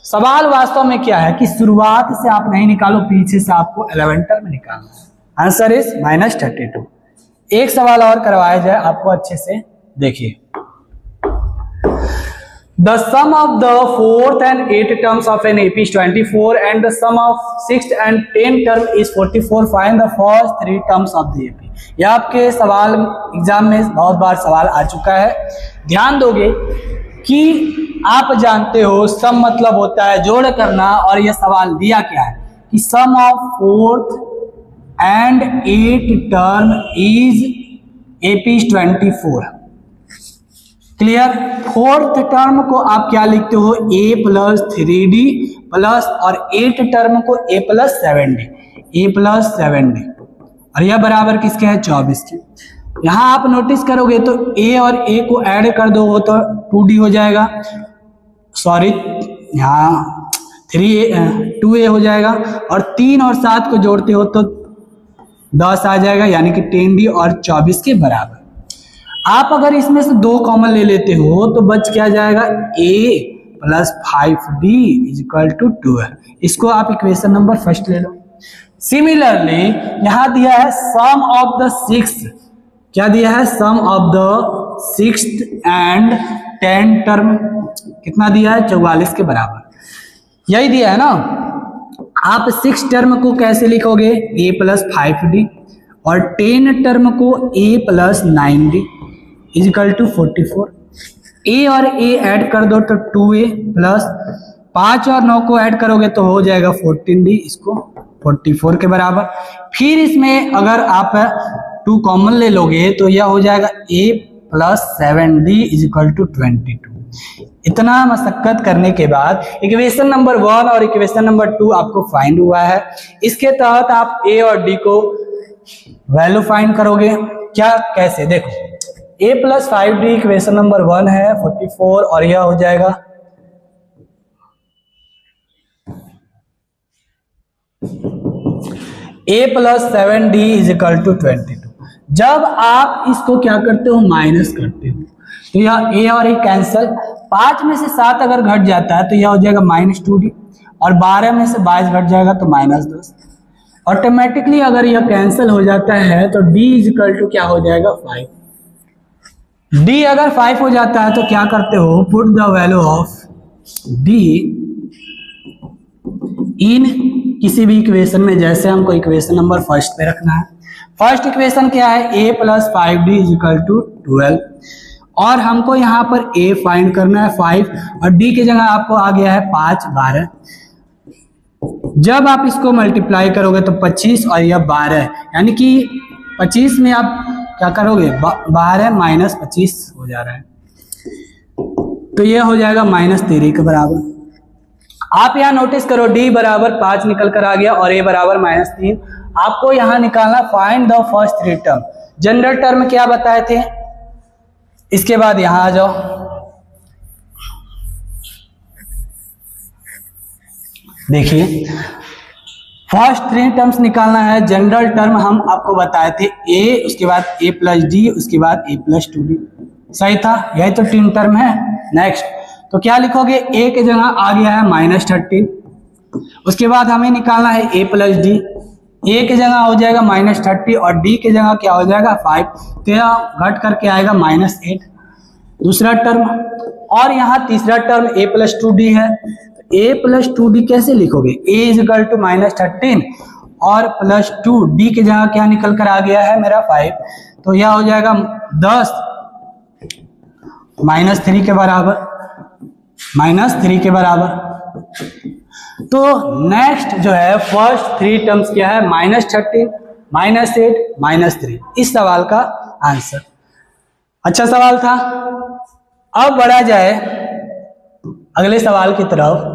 सवाल वास्तव में क्या है कि शुरुआत से आप नहीं निकालो, पीछे से आपको 11 टर्म निकालना है। Answer is -32। एक सवाल और करवाया जाए आपको अच्छे से, देखिए The sum of the 4th and 8th terms of an AP is 24 and the sum of 6th and 10th term is 44. Find the first 3 terms of the AP। यह आपके सवाल एग्जाम में बहुत बार सवाल आ चुका है। ध्यान दोगे कि आप जानते हो सम मतलब होता है जोड़ करना, और यह सवाल दिया क्या है कि sum of 4th and 8th term is AP is 24। Clear. 4th term को आप क्या लिखते हो A + 3D प्लस, और 8th टर्म को A + 7D। A plus 7d और यह बराबर किसके है 24 के। यहाँ आप नोटिस करोगे तो ए और ए को ऐड कर दो वो तो 2d हो जाएगा, सॉरी यहाँ 2a हो जाएगा और 3 और 7 को जोड़ते हो तो 10 आ जाएगा, यानी कि 10d और 24 के बराबर। आप अगर इसमें से 2 कॉमन ले लेते हो तो बच क्या जाएगा a plus 5d is equal to 12। इसको आप इक्वेशन नंबर फर्स्ट ले लो। सिमिलरली यहां दिया है सम ऑफ द सिक्स्थ, क्या दिया है sum of the sixth and 10 term, कितना दिया है 44 के बराबर, यही दिया है ना। आप 6 टर्म को कैसे लिखोगे a प्लस 5d और 10 टर्म को a plus 9d equal to 44। a और a ऐड कर दो तो 2a प्लस 5 और 9 को ऐड करोगे तो हो जाएगा 14d, इसको 44 के बराबर। फिर इसमें अगर आप 2 कॉमन ले लोगे तो यह हो जाएगा a plus 7d is equal to 22। इतना मशक्कत करने के बाद इक्वेशन नंबर 1 और इक्वेशन नंबर 2 आपको फाइंड हुआ है। इसके तहत आप a और d को वैल्यू फाइंड करोगे। क्या कैसे, देखो a plus 5d equation number 1 है 44 और यह हो जाएगा a plus 7d is equal to 22। जब आप इसको क्या करते हो माइनस करते हो तो यह a और a कैंसल, 5 में से 7 अगर घट जाता है तो यह हो जाएगा -2d और 12 में से 22 घट जाएगा तो -10। ऑटोमेटिकली अगर यह कैंसिल हो जाता है तो d इजिकल टू क्या हो जाएगा 5। d अगर 5 हो जाता है तो क्या करते हो put the value of d इन किसी भी इक्वेशन में, जैसे हमको इक्वेशन नंबर फर्स्ट पे रखना है। फर्स्ट इक्वेशन क्या है a plus 5d is equal to 12 और हमको यहाँ पर a फाइंड करना है 5 और d की जगह आपको आ गया है 5 12। जब आप इसको मल्टीप्लाई करोगे तो 25 और यह 12, यानी कि 25 में आप क्या करोगे 12 माइनस 25 हो जा रहा है तो यह हो जाएगा -3 के बराबर। आप यहाँ नोटिस करो d बराबर 5 निकल कर आ गया और a बराबर -3। आपको यहाँ निकालना find the first 3 term. General term क्या बताए थे, इसके बाद यहां आ जाओ, देखिए फर्स्ट 3 टर्म्स निकालना है। जनरल टर्म हम आपको बताए थे a, उसके बाद a प्लस डी, उसके बाद a प्लस 2d, सही था, यही तो 3 टर्म है। नेक्स्ट तो क्या लिखोगे a के जगह आ गया है -13, उसके बाद हमें निकालना है a प्लस डी, a के जगह हो जाएगा -30 और d के जगह क्या हो जाएगा 5, तो यह घट करके आएगा -8 दूसरा टर्म। और यहाँ तीसरा टर्म a प्लस 2d है, तो a प्लस 2d कैसे लिखोगे a इजिकल टू -13 और प्लस 2d के जगह क्या निकल कर आ गया है मेरा 5, तो यह हो जाएगा 10 -3 के बराबर, -3 के बराबर। तो नेक्स्ट जो है फर्स्ट 3 टर्म्स क्या है -13 -8 -3, इस सवाल का आंसर। अच्छा सवाल था। अब बढ़ा जाए अगले सवाल की तरफ।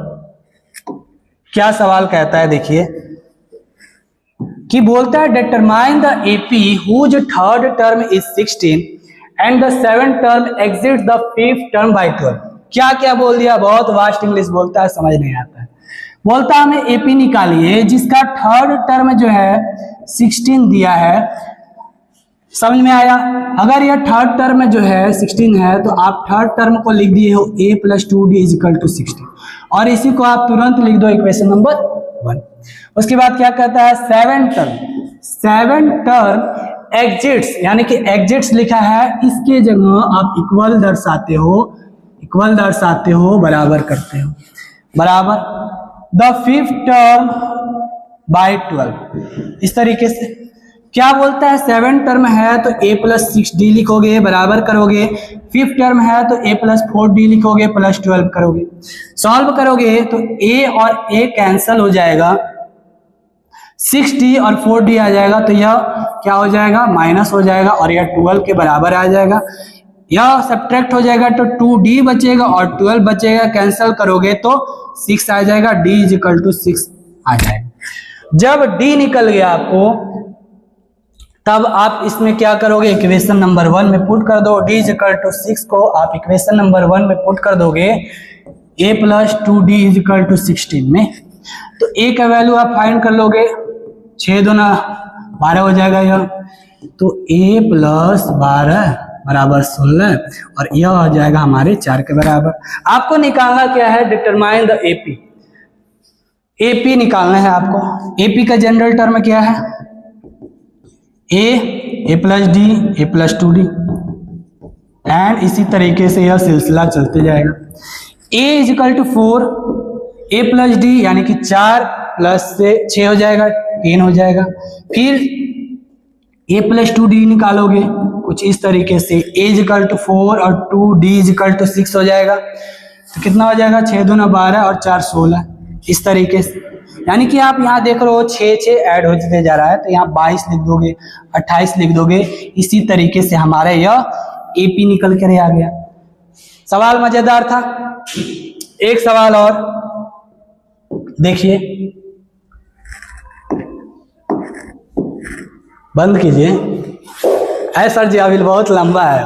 क्या सवाल कहता है देखिए कि बोलता है determine the AP whose third term is 16 and the 7th term exceeds the 5th term by 12। क्या क्या बोल दिया, बहुत वास्ट इंग्लिश बोलता है, समझ नहीं आता है। बोलता है हमें एपी निकालिए जिसका थर्ड टर्म जो है 16 दिया है, समझ में आया। अगर यह थर्ड टर्म जो है 16 है तो आप थर्ड टर्म को लिख दिए हो a plus 2d is equal to 16 और इसी को आप तुरंत लिख दो इक्वेशन नंबर 1। उसके बाद क्या कहता है 7th टर्म एग्जिट्स, यानी कि एग्जिट्स लिखा है, इसके जगह आप इक्वल दर्शाते हो बराबर करते हो, बराबर द 5th टर्म बाय 12। इस तरीके से क्या बोलता है 7th टर्म है तो a प्लस 6d लिखोगे, बराबर करोगे। 5th टर्म है तो a प्लस 4d लिखोगे, प्लस 12 करोगे। सॉल्व करोगे तो a और a कैंसल हो जाएगा, 6d और 4d आ जाएगा, तो यह क्या हो जाएगा माइनस हो जाएगा और यह 12 के बराबर आ जाएगा। यह सब्ट्रैक्ट हो जाएगा तो 2d बचेगा और 12 बचेगा, कैंसिल करोगे तो 6 आ जाएगा, d इजिकल टू 6 आ जाएगा। जब डी निकल गया आपको, तब आप इसमें क्या करोगे, इक्वेशन नंबर 1 में पुट कर दो। d इक्वल टू 6 को आप इक्वेशन नंबर 1 में पुट कर दोगे a plus 2d equal to 16 में, तो a का वैल्यू आप फाइंड कर लोगे, 6 दूना 12 हो जाएगा यह, तो a प्लस 12 बराबर 16 और यह आ जाएगा हमारे 4 के बराबर। आपको निकालना क्या है, डिटरमाइन द एपी, एपी निकालना है आपको। एपी का जनरल टर्म क्या है, A plus D, A plus 2d, and इसी तरीके से यह सिलसिला चलते जाएगा। a is equal to 4, A plus D यानी कि 4 प्लस से 6 हो जाएगा, 10 हो जाएगा। फिर a प्लस 2d निकालोगे कुछ इस तरीके से, a इज इक्वल टू 4 और 2d इज इक्वल टू 6 हो जाएगा, तो कितना हो जाएगा, 6 दूना 12 और 4 16, इस तरीके से। यानी कि आप यहाँ देख रहे हो 6 ऐड होते जा रहा है, तो यहाँ 22 लिख दोगे, 28 लिख दोगे, इसी तरीके से हमारा यह एपी निकल कर आ गया। सवाल मजेदार था। एक सवाल और देखिए, बंद कीजिए। सर जी अभी बहुत लंबा है।